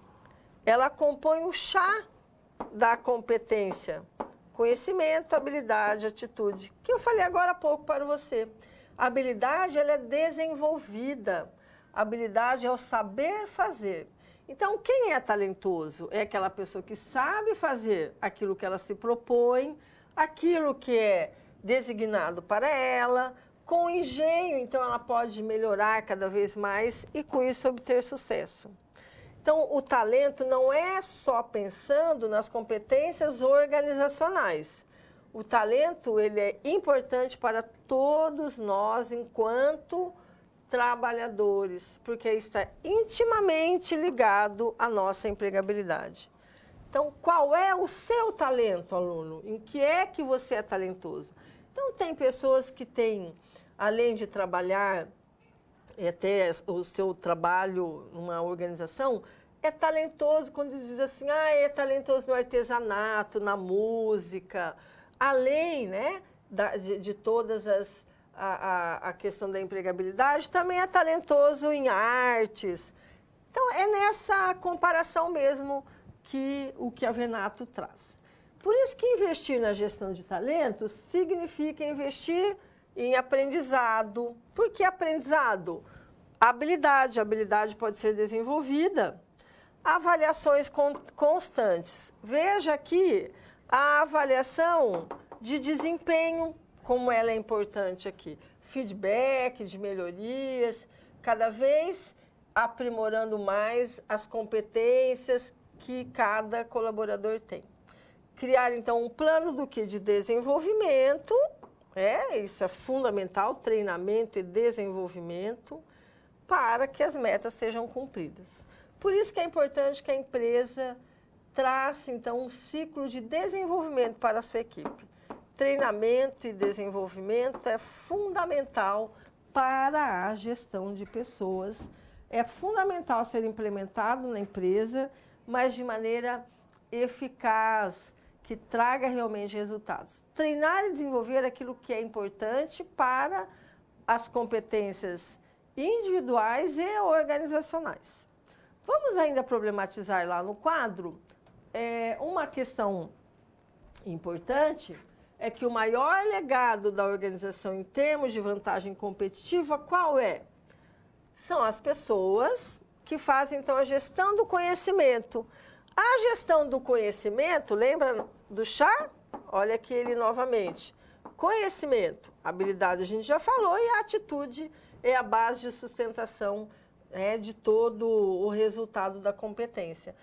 Speaker 1: ela compõe o chá da competência. Conhecimento, habilidade, atitude, que eu falei agora há pouco para você. A habilidade, ela é desenvolvida. A habilidade é o saber fazer. Então, quem é talentoso? É aquela pessoa que sabe fazer aquilo que ela se propõe, aquilo que é designado para ela, com engenho, então ela pode melhorar cada vez mais e com isso obter sucesso. Então, o talento não é só pensando nas competências organizacionais. O talento, ele é importante para todos nós enquanto trabalhadores, porque está intimamente ligado à nossa empregabilidade. Então, qual é o seu talento, aluno? Em que é que você é talentoso? Então, tem pessoas que têm, além de trabalhar, ter o seu trabalho numa organização, é talentoso quando diz assim, é talentoso no artesanato, na música, além, né, de todas a questão da empregabilidade, também é talentoso em artes. Então, é nessa comparação mesmo que o Chiavenato traz. Por isso que investir na gestão de talentos significa investir em aprendizado. Por que aprendizado? Habilidade. A habilidade pode ser desenvolvida. Avaliações constantes. Veja aqui a avaliação de desempenho, como ela é importante aqui. Feedback de melhorias, cada vez aprimorando mais as competências que cada colaborador tem. Criar, então, um plano do que? De desenvolvimento, isso é fundamental, treinamento e desenvolvimento, para que as metas sejam cumpridas. Por isso que é importante que a empresa trace, então, um ciclo de desenvolvimento para a sua equipe. Treinamento e desenvolvimento é fundamental para a gestão de pessoas. É fundamental ser implementado na empresa, mas de maneira eficaz, que traga realmente resultados. Treinar e desenvolver aquilo que é importante para as competências individuais e organizacionais. Vamos ainda problematizar lá no quadro. Uma questão importante é que o maior legado da organização em termos de vantagem competitiva, qual é? São as pessoas que fazem, então, a gestão do conhecimento. A gestão do conhecimento, lembra do chá? Olha aqui ele novamente. Conhecimento, habilidade a gente já falou, e a atitude é a base de sustentação de todo o resultado da competência.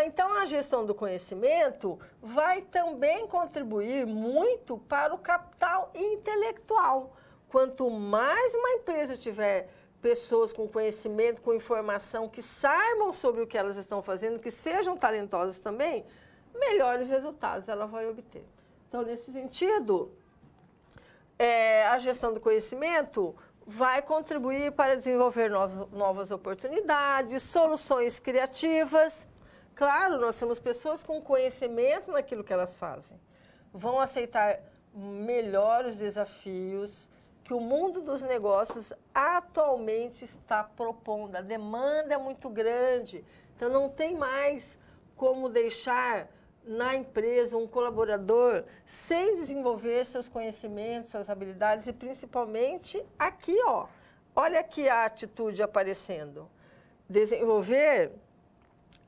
Speaker 1: Então, a gestão do conhecimento vai também contribuir muito para o capital intelectual. Quanto mais uma empresa tiver pessoas com conhecimento, com informação, que saibam sobre o que elas estão fazendo, que sejam talentosas também, melhores resultados ela vai obter. Então, nesse sentido, a gestão do conhecimento vai contribuir para desenvolver novas oportunidades, soluções criativas. Claro, nós temos pessoas com conhecimento naquilo que elas fazem. Vão aceitar melhor os desafios que o mundo dos negócios atualmente está propondo. A demanda é muito grande, então não tem mais como deixar na empresa um colaborador sem desenvolver seus conhecimentos, suas habilidades e principalmente aqui, olha aqui a atitude aparecendo. Desenvolver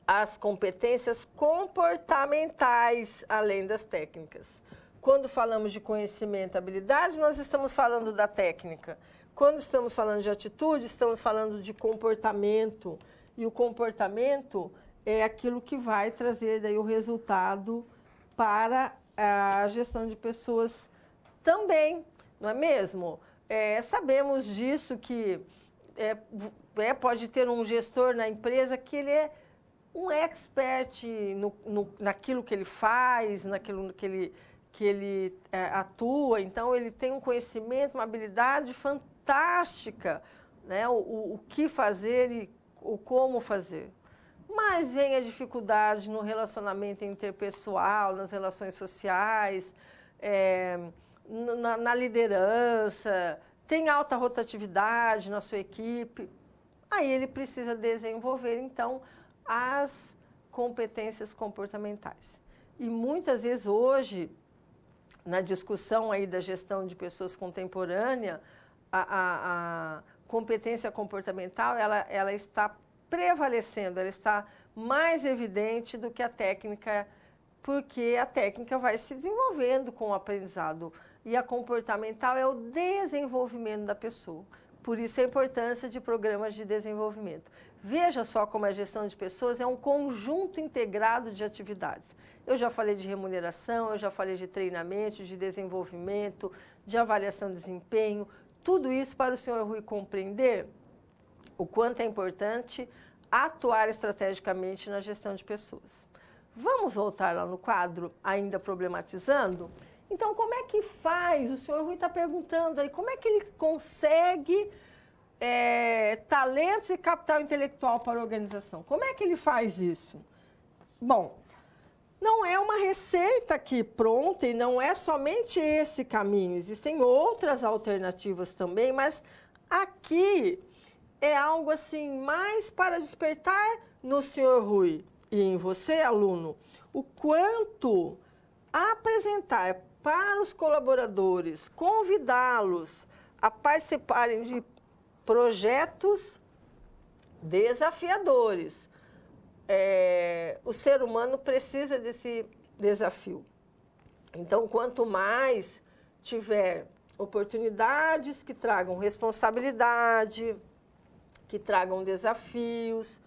Speaker 1: as competências comportamentais, além das técnicas. Quando falamos de conhecimento e habilidade, nós estamos falando da técnica. Quando estamos falando de atitude, estamos falando de comportamento. E o comportamento é aquilo que vai trazer daí o resultado para a gestão de pessoas também, não é mesmo? Sabemos disso que pode ter um gestor na empresa que ele é um expert naquilo que ele faz, naquilo que ele atua. Então, ele tem um conhecimento, uma habilidade fantástica, né? O que fazer e o como fazer. Mas vem a dificuldade no relacionamento interpessoal, nas relações sociais, na liderança, tem alta rotatividade na sua equipe. Aí ele precisa desenvolver, então, as competências comportamentais. E muitas vezes hoje, na discussão aí da gestão de pessoas contemporânea, a competência comportamental ela está prevalecendo, ela está mais evidente do que a técnica, porque a técnica vai se desenvolvendo com o aprendizado e a comportamental é o desenvolvimento da pessoa. Por isso a importância de programas de desenvolvimento. Veja só como a gestão de pessoas é um conjunto integrado de atividades. Eu já falei de remuneração, eu já falei de treinamento, de desenvolvimento, de avaliação de desempenho. Tudo isso para o senhor Rui compreender o quanto é importante atuar estrategicamente na gestão de pessoas. Vamos voltar lá no quadro, ainda problematizando? Então, como é que faz? O senhor Rui está perguntando aí, como é que ele consegue talentos e capital intelectual para a organização? Como é que ele faz isso? Bom, não é uma receita aqui pronta e não é somente esse caminho. Existem outras alternativas também, mas aqui é algo assim mais para despertar no senhor Rui e em você, aluno, o quanto apresentar para os colaboradores, convidá-los a participarem de projetos desafiadores. O ser humano precisa desse desafio. Então, quanto mais tiver oportunidades que tragam responsabilidade, que tragam desafios,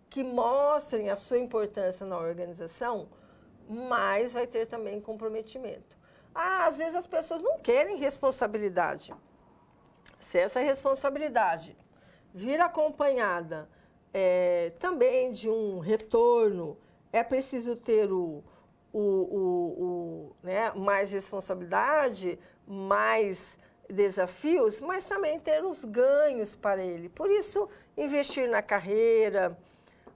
Speaker 1: que mostrem a sua importância na organização, mais vai ter também comprometimento. Às vezes as pessoas não querem responsabilidade. Se essa responsabilidade vir acompanhada também de um retorno, é preciso ter mais responsabilidade, mais desafios, mas também ter os ganhos para ele. Por isso, investir na carreira,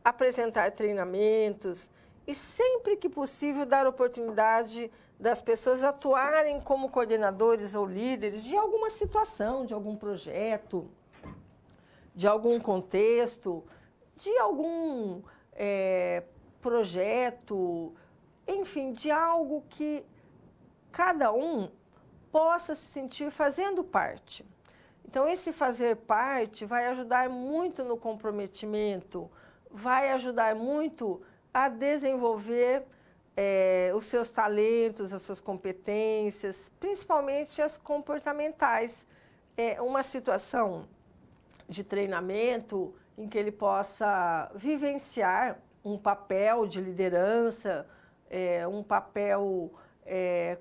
Speaker 1: apresentar treinamentos e, sempre que possível, dar oportunidade das pessoas atuarem como coordenadores ou líderes de alguma situação, de algum projeto, de algum contexto, de algum projeto, enfim, de algo que cada um possa se sentir fazendo parte. Então, esse fazer parte vai ajudar muito no comprometimento, vai ajudar muito a desenvolver os seus talentos, as suas competências, principalmente as comportamentais. Uma situação de treinamento em que ele possa vivenciar um papel de liderança, um papel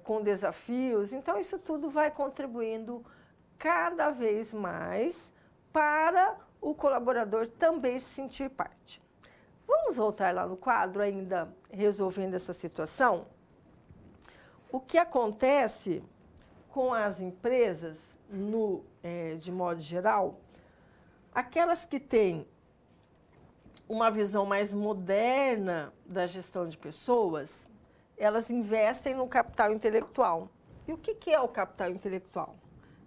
Speaker 1: com desafios. Então, isso tudo vai contribuindo cada vez mais para o colaborador também se sentir parte. Vamos voltar lá no quadro, ainda resolvendo essa situação? O que acontece com as empresas, de modo geral, aquelas que têm uma visão mais moderna da gestão de pessoas, elas investem no capital intelectual. E o que é o capital intelectual?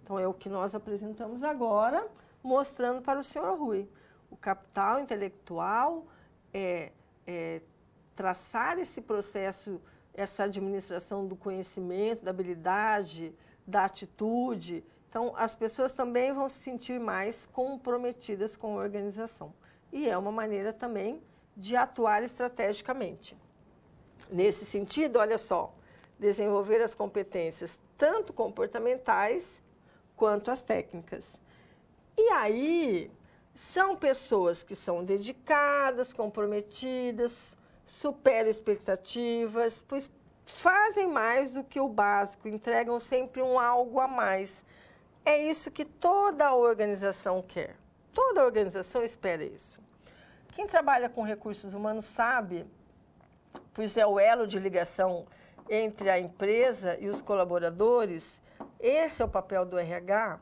Speaker 1: Então, é o que nós apresentamos agora, mostrando para o senhor Rui. O capital intelectual é traçar esse processo, essa administração do conhecimento, da habilidade, da atitude. Então, as pessoas também vão se sentir mais comprometidas com a organização. E é uma maneira também de atuar estrategicamente. Nesse sentido, olha só, desenvolver as competências tanto comportamentais quanto as técnicas. E aí, são pessoas que são dedicadas, comprometidas, superam expectativas, pois fazem mais do que o básico, entregam sempre um algo a mais. É isso que toda organização quer. Toda organização espera isso. Quem trabalha com recursos humanos sabe, pois é o elo de ligação entre a empresa e os colaboradores. Esse é o papel do RH,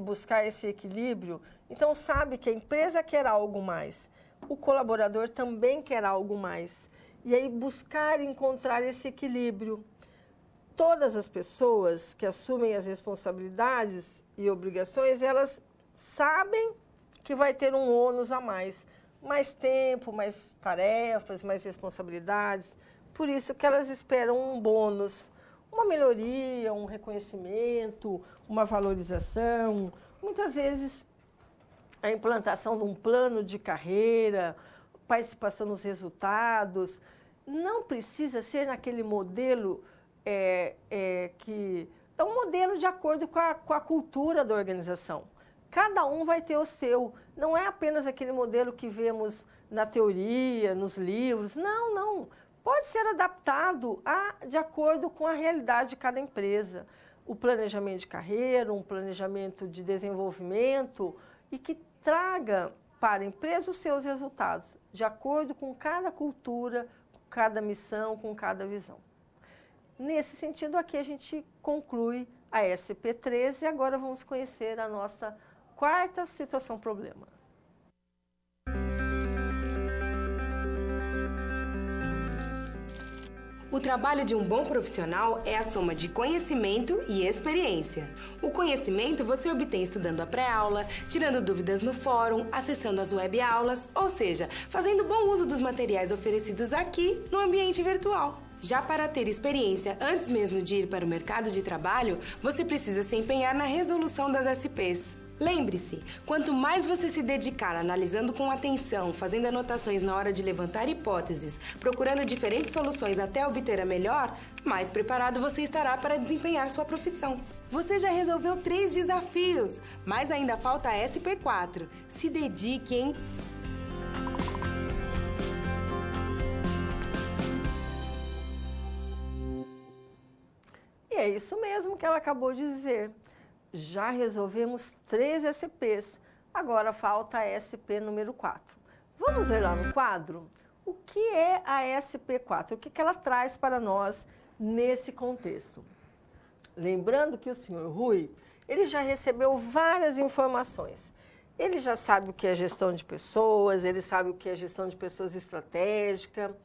Speaker 1: buscar esse equilíbrio. Então, sabe que a empresa quer algo mais, o colaborador também quer algo mais. E aí, buscar encontrar esse equilíbrio. Todas as pessoas que assumem as responsabilidades e obrigações, elas sabem que vai ter um ônus a mais. Mais tempo, mais tarefas, mais responsabilidades. Por isso que elas esperam um bônus, uma melhoria, um reconhecimento, uma valorização. Muitas vezes, a implantação de um plano de carreira, participação nos resultados, não precisa ser naquele modelo que é um modelo de acordo com a cultura da organização. Cada um vai ter o seu. Não é apenas aquele modelo que vemos na teoria, nos livros. Não, não. Pode ser adaptado de acordo com a realidade de cada empresa. O planejamento de carreira, um planejamento de desenvolvimento e que traga para a empresa os seus resultados, de acordo com cada cultura, com cada missão, com cada visão. Nesse sentido, aqui a gente conclui a SP13 e agora vamos conhecer a nossa quarta situação-problema.
Speaker 5: O trabalho de um bom profissional é a soma de conhecimento e experiência. O conhecimento você obtém estudando a pré-aula, tirando dúvidas no fórum, acessando as web-aulas, ou seja, fazendo bom uso dos materiais oferecidos aqui no ambiente virtual. Já para ter experiência antes mesmo de ir para o mercado de trabalho, você precisa se empenhar na resolução das SPs. Lembre-se, quanto mais você se dedicar analisando com atenção, fazendo anotações na hora de levantar hipóteses, procurando diferentes soluções até obter a melhor, mais preparado você estará para desempenhar sua profissão. Você já resolveu 3 desafios, mas ainda falta a SP4. Se dedique, hein?
Speaker 1: E é isso mesmo que ela acabou de dizer. Já resolvemos 3 SPs, agora falta a SP número 4. Vamos ver lá no quadro o que é a SP4, o que ela traz para nós nesse contexto. Lembrando que o senhor Rui, ele já recebeu várias informações. Ele já sabe o que é gestão de pessoas, ele sabe o que é gestão de pessoas estratégica.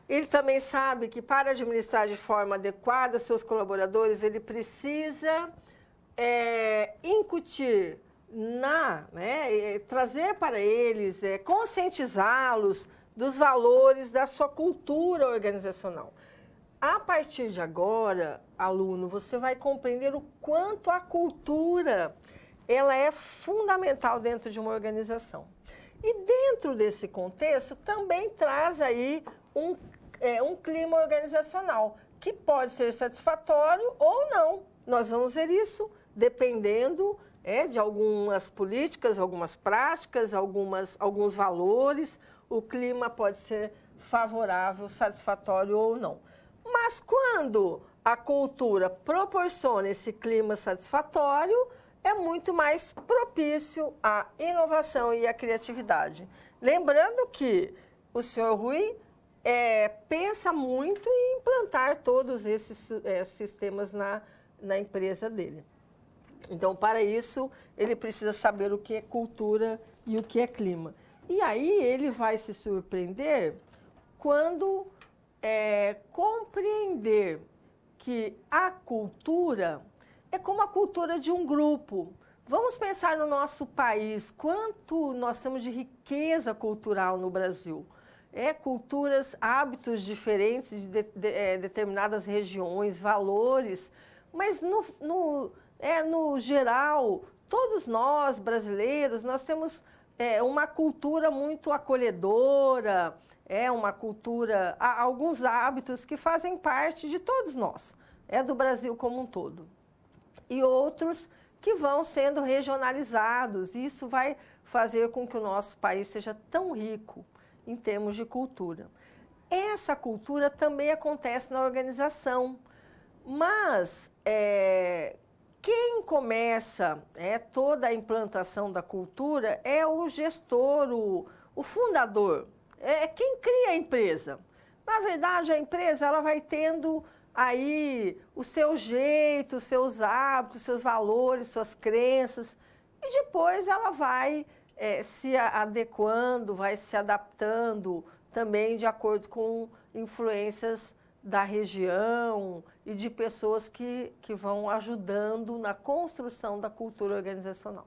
Speaker 1: Ele também sabe que para administrar de forma adequada seus colaboradores, ele precisa incutir, trazer para eles, conscientizá-los dos valores da sua cultura organizacional. A partir de agora, aluno, você vai compreender o quanto a cultura ela é fundamental dentro de uma organização. E dentro desse contexto também traz aí um clima organizacional, que pode ser satisfatório ou não. Nós vamos ver isso dependendo de algumas políticas, algumas práticas, alguns valores. O clima pode ser favorável, satisfatório ou não. Mas quando a cultura proporciona esse clima satisfatório, é muito mais propício à inovação e à criatividade. Lembrando que o senhor Rui pensa muito em implantar todos esses sistemas na empresa dele. Então, para isso, ele precisa saber o que é cultura e o que é clima. E aí ele vai se surpreender quando compreender que a cultura é como a cultura de um grupo. Vamos pensar no nosso país, quanto nós temos de riqueza cultural no Brasil. Culturas, hábitos diferentes de determinadas regiões, valores, mas no geral, todos nós brasileiros, nós temos uma cultura muito acolhedora, uma cultura, alguns hábitos que fazem parte de todos nós, do Brasil como um todo. E outros que vão sendo regionalizados, e isso vai fazer com que o nosso país seja tão rico em termos de cultura. Essa cultura também acontece na organização, mas quem começa toda a implantação da cultura é o gestor, o fundador, quem cria a empresa. Na verdade, a empresa ela vai tendo aí o seu jeito, os seus hábitos, seus valores, suas crenças, e depois ela vai se adequando, vai se adaptando também de acordo com influências da região e de pessoas que vão ajudando na construção da cultura organizacional.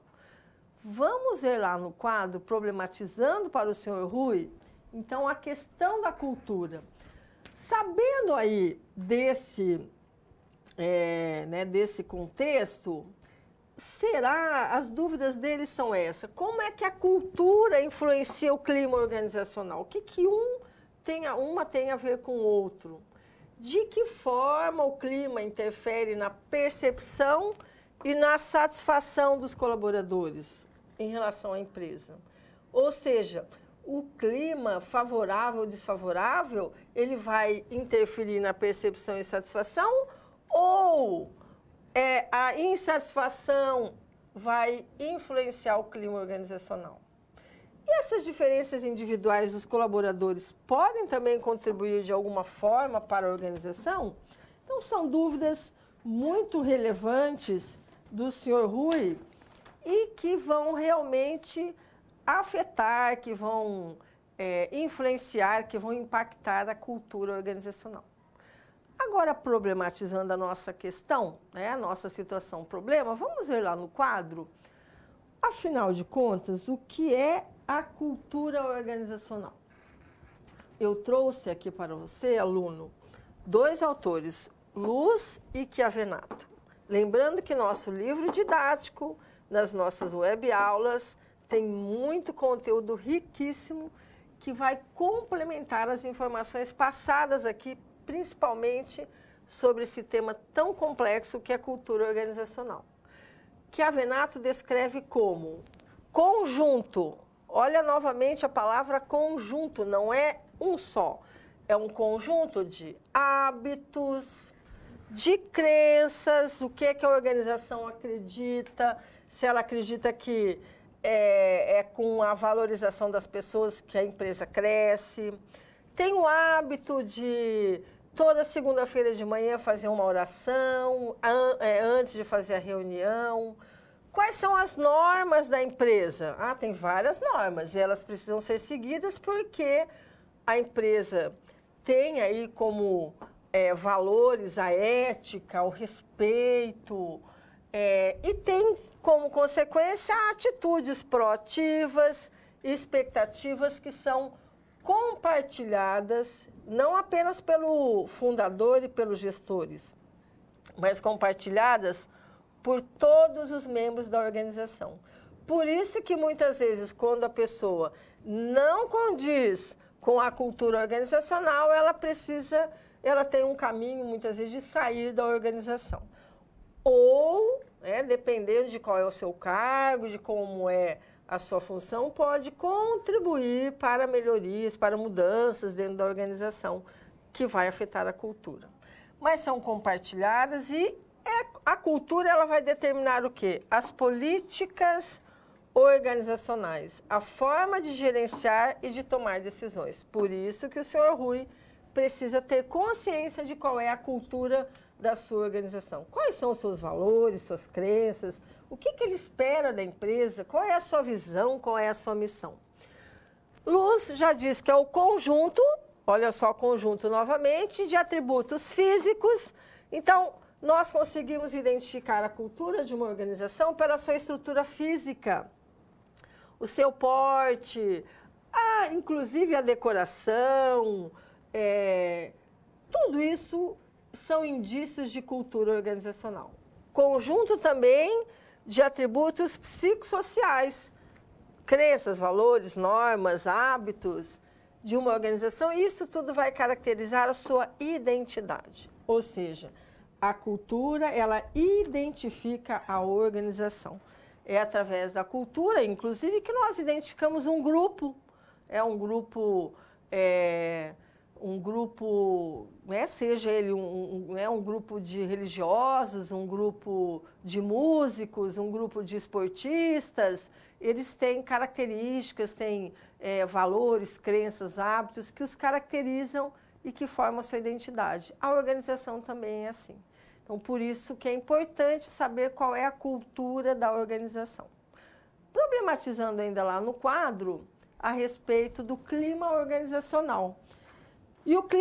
Speaker 1: Vamos ver lá no quadro, problematizando para o senhor Rui, então, a questão da cultura. Sabendo aí desse contexto, as dúvidas dele são essas. Como é que a cultura influencia o clima organizacional? O que uma tem a ver com o outro? De que forma o clima interfere na percepção e na satisfação dos colaboradores em relação à empresa? Ou seja, o clima favorável ou desfavorável, ele vai interferir na percepção e satisfação, ou a insatisfação vai influenciar o clima organizacional? E essas diferenças individuais dos colaboradores podem também contribuir de alguma forma para a organização? Então, são dúvidas muito relevantes do senhor Rui e que vão realmente afetar, que vão influenciar, que vão impactar a cultura organizacional. Agora, problematizando a nossa questão, a nossa situação, problema, vamos ver lá no quadro, afinal de contas, o que é a cultura organizacional? Eu trouxe aqui para você, aluno, 2 autores, Luz e Chiavenato. Lembrando que nosso livro didático, nas nossas web aulas, tem muito conteúdo riquíssimo que vai complementar as informações passadas aqui, principalmente sobre esse tema tão complexo que é a cultura organizacional. Chiavenato descreve como conjunto. Olha novamente a palavra conjunto, não é um só. É um conjunto de hábitos, de crenças, o que a organização acredita, se ela acredita que com a valorização das pessoas que a empresa cresce. Tem o hábito de toda segunda-feira de manhã fazer uma oração, antes de fazer a reunião. Quais são as normas da empresa? Tem várias normas e elas precisam ser seguidas porque a empresa tem aí como valores a ética, o respeito e tem como consequência atitudes proativas, expectativas que são compartilhadas não apenas pelo fundador e pelos gestores, mas compartilhadas por todos os membros da organização. Por isso que muitas vezes, quando a pessoa não condiz com a cultura organizacional, ela tem um caminho, muitas vezes, de sair da organização. Ou dependendo de qual é o seu cargo, de como é a sua função, pode contribuir para melhorias, para mudanças dentro da organização que vai afetar a cultura. Mas são compartilhadas e a cultura ela vai determinar o quê? As políticas organizacionais, a forma de gerenciar e de tomar decisões. Por isso que o senhor Rui precisa ter consciência de qual é a cultura da sua organização. Quais são os seus valores, suas crenças, o que ele espera da empresa, qual é a sua visão, qual é a sua missão. Luz já diz que é o conjunto, olha só, conjunto novamente, de atributos físicos. Então, nós conseguimos identificar a cultura de uma organização pela sua estrutura física, o seu porte, inclusive a decoração, tudo isso são indícios de cultura organizacional. Conjunto também de atributos psicossociais, crenças, valores, normas, hábitos de uma organização. Isso tudo vai caracterizar a sua identidade. Ou seja, a cultura, ela identifica a organização. É através da cultura, inclusive, que nós identificamos um grupo. Um grupo, seja ele um grupo de religiosos, um grupo de músicos, um grupo de esportistas, eles têm características, têm valores, crenças, hábitos que os caracterizam e que formam a sua identidade. A organização também é assim. Então, por isso que é importante saber qual é a cultura da organização. Problematizando ainda lá no quadro a respeito do clima organizacional. E o que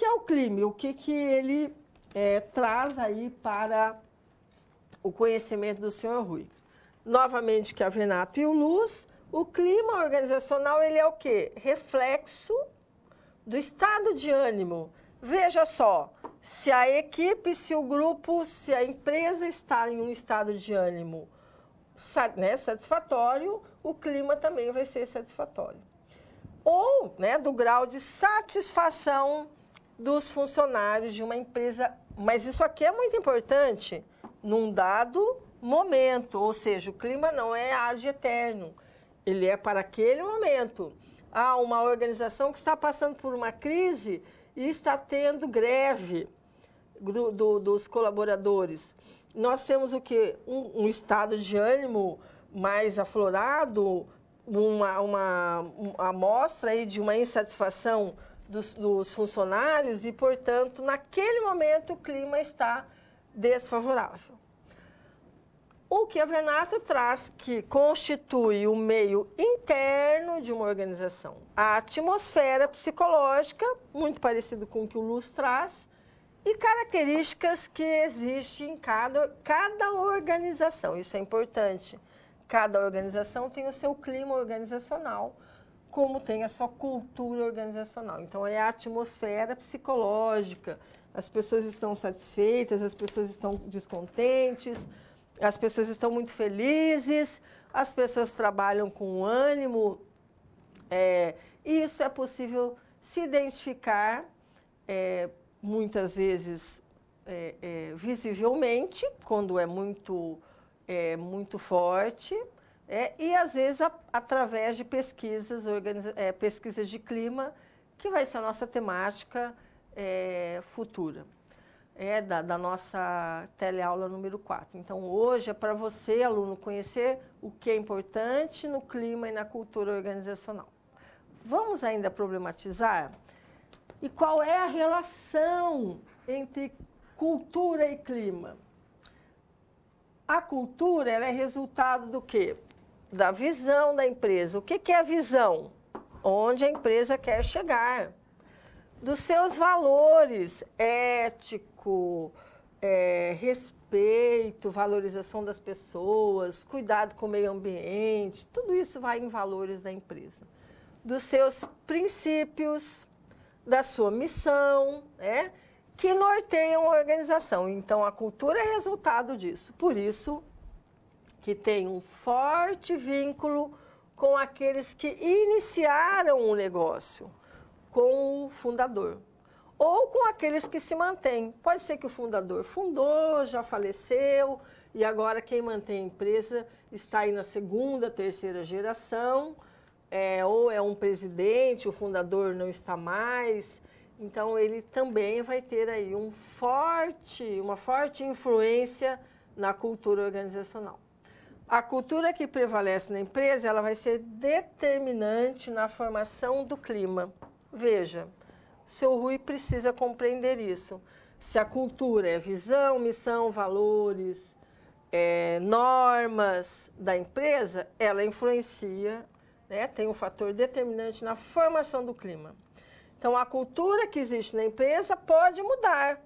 Speaker 1: é o clima? O que ele traz aí para o conhecimento do senhor Rui? Novamente, que a Venato e o Luz, o clima organizacional, ele é o quê? Reflexo do estado de ânimo. Veja só, se a equipe, se o grupo, se a empresa está em um estado de ânimo satisfatório, o clima também vai ser satisfatório. Ou do grau de satisfação dos funcionários de uma empresa. Mas isso aqui é muito importante num dado momento, ou seja, o clima não é ad eterno, ele é para aquele momento. Há uma organização que está passando por uma crise e está tendo greve dos colaboradores. Nós temos o quê? Um estado de ânimo mais aflorado, uma amostra aí de uma insatisfação dos funcionários e, portanto, naquele momento o clima está desfavorável. O que a Venato traz que constitui o meio interno de uma organização. A atmosfera psicológica, muito parecido com o que o Luz traz, e características que existem em cada organização. Isso é importante. Cada organização tem o seu clima organizacional, como tem a sua cultura organizacional. Então, é a atmosfera psicológica. As pessoas estão satisfeitas, as pessoas estão descontentes, as pessoas estão muito felizes, as pessoas trabalham com ânimo. E isso é possível se identificar, muitas vezes, visivelmente, quando é muito forte, e às vezes através de pesquisas, pesquisas de clima, que vai ser a nossa temática futura, da nossa teleaula número 4. Então, hoje é para você, aluno, conhecer o que é importante no clima e na cultura organizacional. Vamos ainda problematizar? E qual é a relação entre cultura e clima? A cultura, ela é resultado do quê? Da visão da empresa. O que é a visão? Onde a empresa quer chegar. Dos seus valores, ético, respeito, valorização das pessoas, cuidado com o meio ambiente, tudo isso vai em valores da empresa. Dos seus princípios, da sua missão, que norteiam a organização. Então, a cultura é resultado disso. Por isso que tem um forte vínculo com aqueles que iniciaram o negócio, com o fundador. ou com aqueles que se mantêm. Pode ser que o fundador fundou, já faleceu, e agora quem mantém a empresa está aí na segunda, terceira geração, ou é um presidente, o fundador não está mais, então ele também vai ter aí uma forte influência na cultura organizacional. A cultura que prevalece na empresa, ela vai ser determinante na formação do clima. Veja, o seu Rui precisa compreender isso. Se a cultura é visão, missão, valores, normas da empresa, ela influencia, né, tem um fator determinante na formação do clima. Então, a cultura que existe na empresa pode mudar,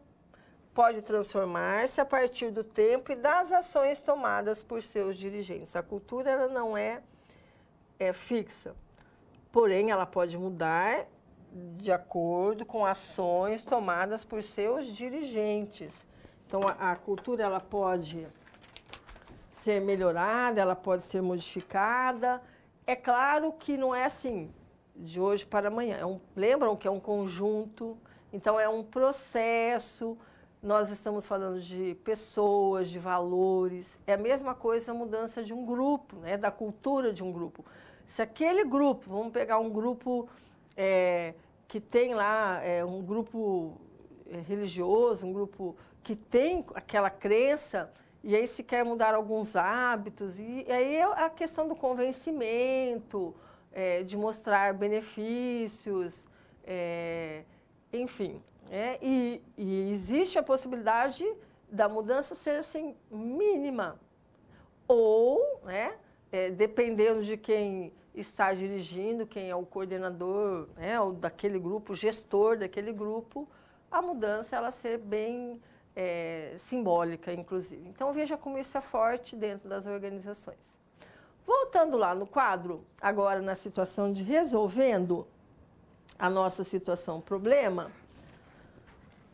Speaker 1: pode transformar-se a partir do tempo e das ações tomadas por seus dirigentes. A cultura ela não é fixa, porém, ela pode mudar de acordo com ações tomadas por seus dirigentes. Então, a cultura ela pode ser melhorada, ela pode ser modificada. É claro que não é assim, de hoje para amanhã. Lembram que é um conjunto, então é um processo. Nós estamos falando de pessoas, de valores. É a mesma coisa a mudança de um grupo, né, da cultura de um grupo. Se aquele grupo, vamos pegar um grupo que tem lá, um grupo religioso, um grupo que tem aquela crença, e aí se quer mudar alguns hábitos, e aí é a questão do convencimento, de mostrar benefícios, enfim. E existe a possibilidade da mudança ser assim, mínima, ou, dependendo de quem está dirigindo, quem é o coordenador, ou daquele grupo, o gestor daquele grupo, a mudança ela ser bem simbólica, inclusive. Então, veja como isso é forte dentro das organizações. Voltando lá no quadro, agora na situação de resolvendo a nossa situação problema,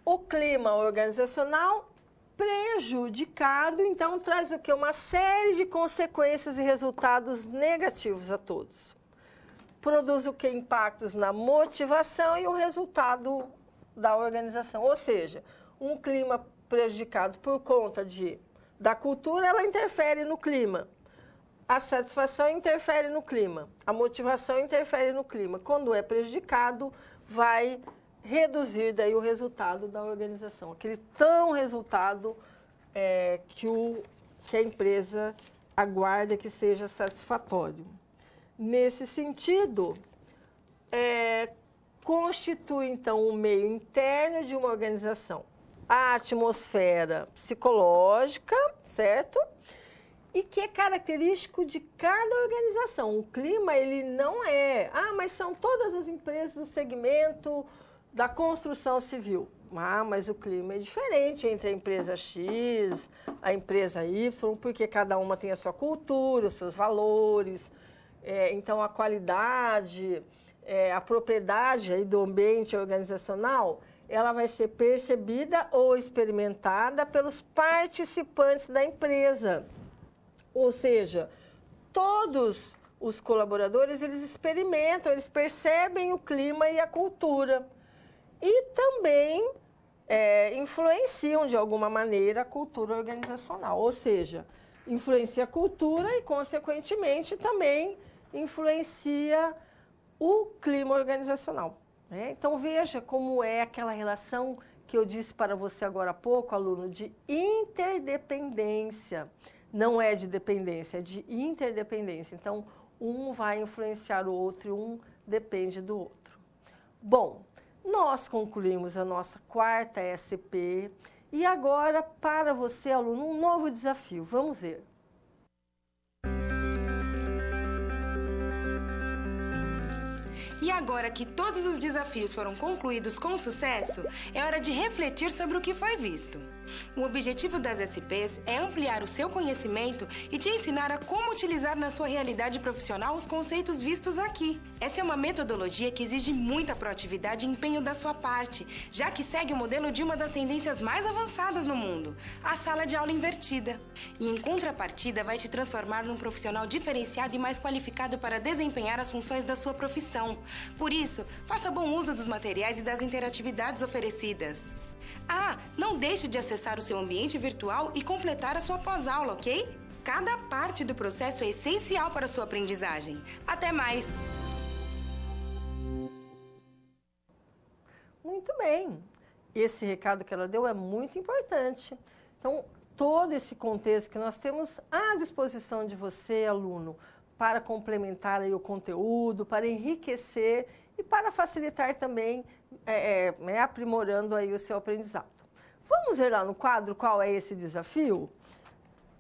Speaker 1: o clima organizacional prejudicado, então, traz o quê? Uma série de consequências e resultados negativos a todos. Produz o quê? Impactos na motivação e o resultado da organização. Ou seja, um clima prejudicado por conta da cultura, ela interfere no clima. A satisfação interfere no clima. A motivação interfere no clima. Quando é prejudicado, vai reduzir daí o resultado da organização. Aquele tão resultado que a empresa aguarda que seja satisfatório. Nesse sentido, constitui, então, um meio interno de uma organização. A atmosfera psicológica, certo? E que é característico de cada organização. O clima, ele não mas são todas as empresas do segmento da construção civil. Mas o clima é diferente entre a empresa X, a empresa Y, porque cada uma tem a sua cultura, os seus valores. Então, a qualidade, a propriedade aí do ambiente organizacional, ela vai ser percebida ou experimentada pelos participantes da empresa. Ou seja, todos os colaboradores, eles experimentam, eles percebem o clima e a cultura. E também influenciam, de alguma maneira, a cultura organizacional. Ou seja, influencia a cultura e, consequentemente, também influencia o clima organizacional. Então, veja como é aquela relação que eu disse para você agora há pouco, aluno, de interdependência. Não é de dependência, é de interdependência. Então, um vai influenciar o outro e um depende do outro. Bom, nós concluímos a nossa quarta SCP e agora, para você, aluno, um novo desafio. Vamos ver.
Speaker 5: E agora que todos os desafios foram concluídos com sucesso, é hora de refletir sobre o que foi visto. O objetivo das SCPs é ampliar o seu conhecimento e te ensinar a como utilizar na sua realidade profissional os conceitos vistos aqui. Essa é uma metodologia que exige muita proatividade e empenho da sua parte, já que segue o modelo de uma das tendências mais avançadas no mundo, a sala de aula invertida. E em contrapartida, vai te transformar num profissional diferenciado e mais qualificado para desempenhar as funções da sua profissão. Por isso, faça bom uso dos materiais e das interatividades oferecidas. Ah, não deixe de acessar o seu ambiente virtual e completar a sua pós-aula, ok? Cada parte do processo é essencial para a sua aprendizagem. Até mais!
Speaker 1: Muito bem. Esse recado que ela deu é muito importante. Então, todo esse contexto que nós temos à disposição de você, aluno, para complementar aí o conteúdo, para enriquecer e para facilitar também, aprimorando aí o seu aprendizado. Vamos ver lá no quadro qual é esse desafio?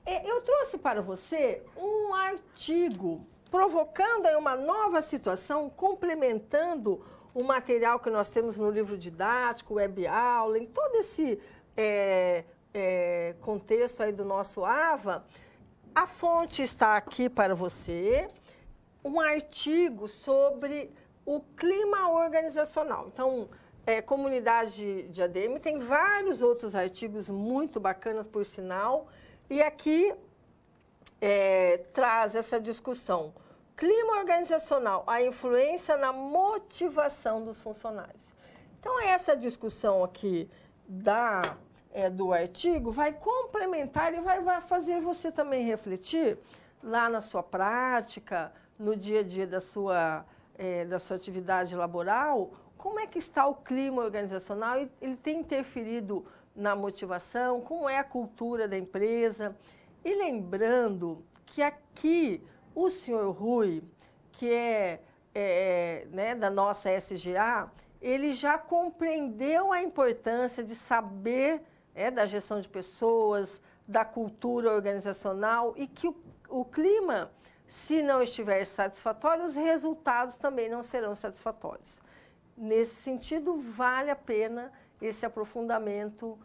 Speaker 1: Eu trouxe para você um artigo provocando aí uma nova situação, complementando o material que nós temos no livro didático, web aula, em todo esse contexto aí do nosso AVA. A fonte está aqui para você, um artigo sobre o clima organizacional. Então, comunidade de ADM tem vários outros artigos muito bacanas, por sinal, e aqui traz essa discussão. Clima organizacional, a influência na motivação dos funcionários. Então, essa discussão aqui do artigo vai complementar e vai fazer você também refletir lá na sua prática, no dia a dia da sua atividade laboral, como é que está o clima organizacional, ele tem interferido na motivação, como é a cultura da empresa. E lembrando que aqui o senhor Rui, que da nossa SGA, ele já compreendeu a importância de saber da gestão de pessoas, da cultura organizacional e que o clima, se não estiver satisfatório, os resultados também não serão satisfatórios. Nesse sentido, vale a pena esse aprofundamento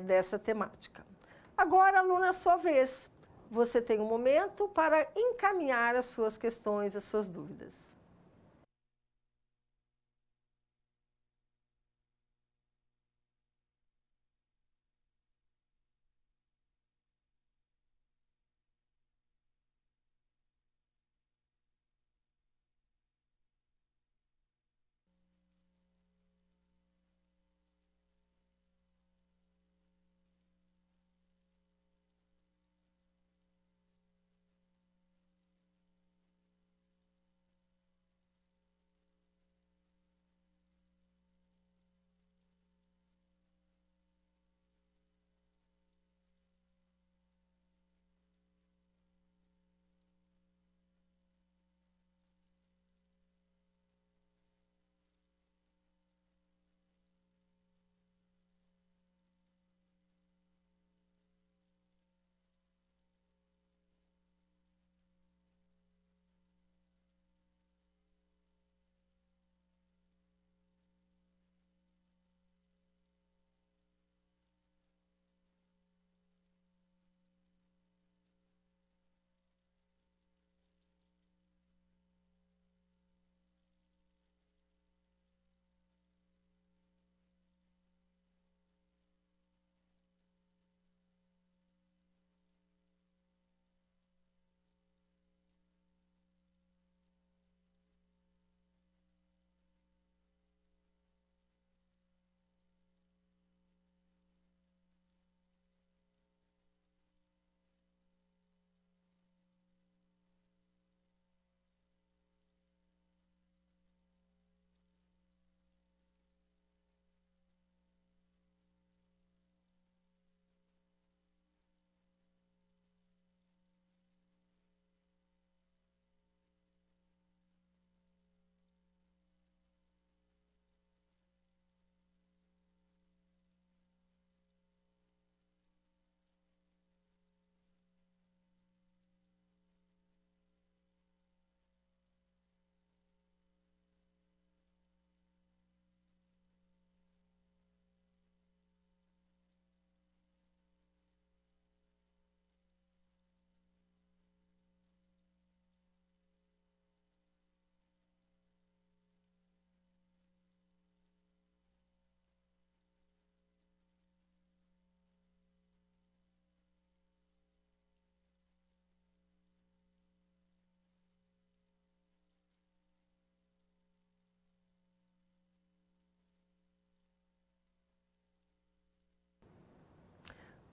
Speaker 1: dessa temática. Agora, aluna, a sua vez. Você tem um momento para encaminhar as suas questões, as suas dúvidas.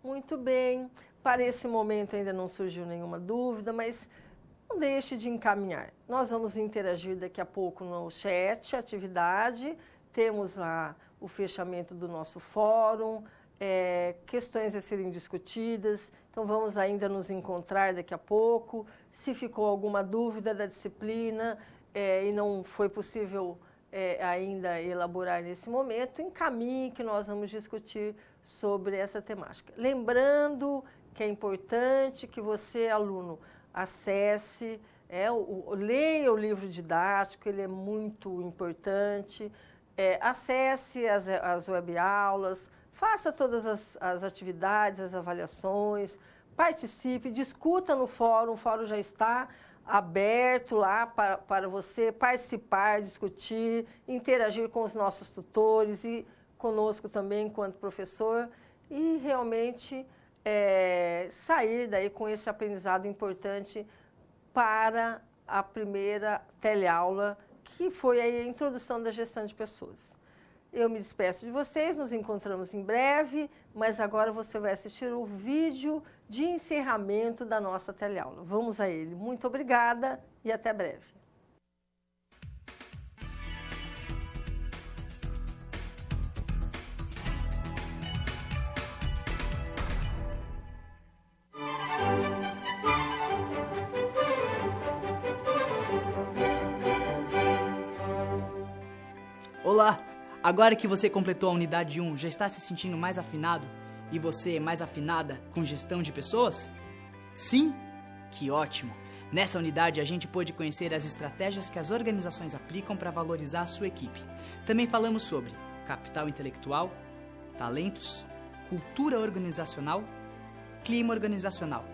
Speaker 1: Muito bem. Para esse momento ainda não surgiu nenhuma dúvida, mas não deixe de encaminhar. Nós vamos interagir daqui a pouco no chat, atividade, temos lá o fechamento do nosso fórum, questões a serem discutidas, então vamos ainda nos encontrar daqui a pouco. Se ficou alguma dúvida da disciplina e não foi possível ainda elaborar nesse momento, encaminhe que nós vamos discutir sobre essa temática. Lembrando que é importante que você, aluno, acesse, leia o livro didático, ele é muito importante, acesse as webaulas, faça todas as atividades, as avaliações, participe, discuta no fórum, o fórum já está aberto lá para você participar, discutir, interagir com os nossos tutores e conosco também enquanto professor e realmente sair daí com esse aprendizado importante para a primeira teleaula, que foi a introdução da gestão de pessoas. Eu me despeço de vocês, nos encontramos em breve, mas agora você vai assistir o vídeo de encerramento da nossa teleaula. Vamos a ele. Muito obrigada e até breve.
Speaker 2: Olá! Agora que você completou a unidade 1, já está se sentindo mais afinado? E você mais afinada com gestão de pessoas? Sim? Que ótimo! Nessa unidade a gente pôde conhecer as estratégias que as organizações aplicam para valorizar a sua equipe. Também falamos sobre capital intelectual, talentos, cultura organizacional, clima organizacional.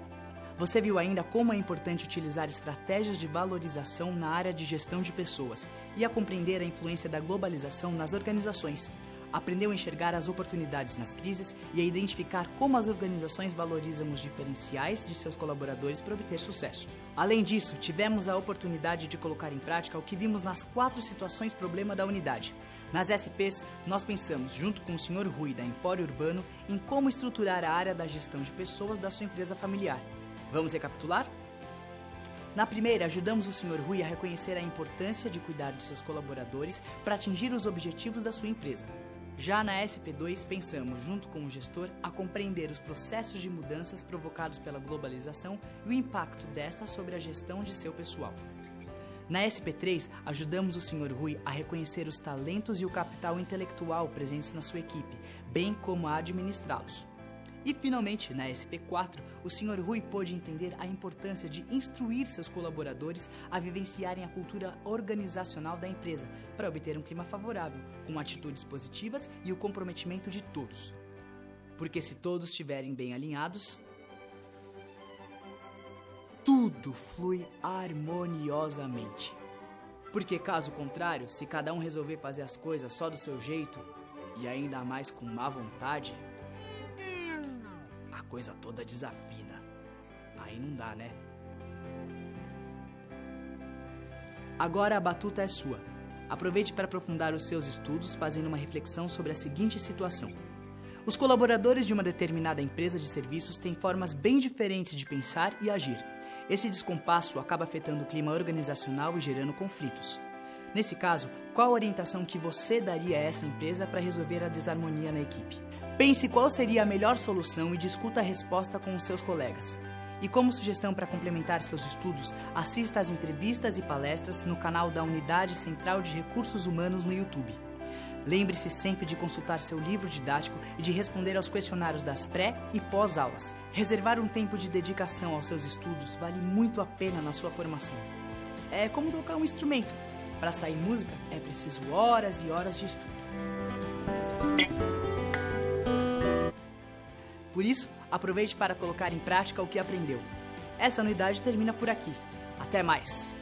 Speaker 2: Você viu ainda como é importante utilizar estratégias de valorização na área de gestão de pessoas e a compreender a influência da globalização nas organizações. Aprendeu a enxergar as oportunidades nas crises e a identificar como as organizações valorizam os diferenciais de seus colaboradores para obter sucesso. Além disso, tivemos a oportunidade de colocar em prática o que vimos nas 4 situações problema da unidade. Nas SPs, nós pensamos, junto com o Sr. Rui da Empório Urbano, em como estruturar a área da gestão de pessoas da sua empresa familiar. Vamos recapitular? Na primeira, ajudamos o Sr. Rui a reconhecer a importância de cuidar de seus colaboradores para atingir os objetivos da sua empresa. Já na SP2, pensamos, junto com o gestor, a compreender os processos de mudanças provocados pela globalização e o impacto desta sobre a gestão de seu pessoal. Na SP3, ajudamos o Sr. Rui a reconhecer os talentos e o capital intelectual presentes na sua equipe, bem como a administrá-los. E, finalmente, na SP4, o Sr. Rui pôde entender a importância de instruir seus colaboradores a vivenciarem a cultura organizacional da empresa para obter um clima favorável, com atitudes positivas e o comprometimento de todos. Porque se todos estiverem bem alinhados, tudo flui harmoniosamente. Porque, caso contrário, se cada um resolver fazer as coisas só do seu jeito, e ainda mais com má vontade, a coisa toda desafina. Aí não dá, né? Agora a batuta é sua. Aproveite para aprofundar os seus estudos fazendo uma reflexão sobre a seguinte situação. Os colaboradores de uma determinada empresa de serviços têm formas bem diferentes de pensar e agir. Esse descompasso acaba afetando o clima organizacional e gerando conflitos. Nesse caso, qual a orientação que você daria a essa empresa para resolver a desarmonia na equipe? Pense qual seria a melhor solução e discuta a resposta com os seus colegas. E como sugestão para complementar seus estudos, assista às entrevistas e palestras no canal da Unidade Central de Recursos Humanos no YouTube. Lembre-se sempre de consultar seu livro didático e de responder aos questionários das pré- e pós-aulas. Reservar um tempo de dedicação aos seus estudos vale muito a pena na sua formação. É como tocar um instrumento. Para sair música, é preciso horas e horas de estudo. Por isso, aproveite para colocar em prática o que aprendeu. Essa unidade termina por aqui. Até mais!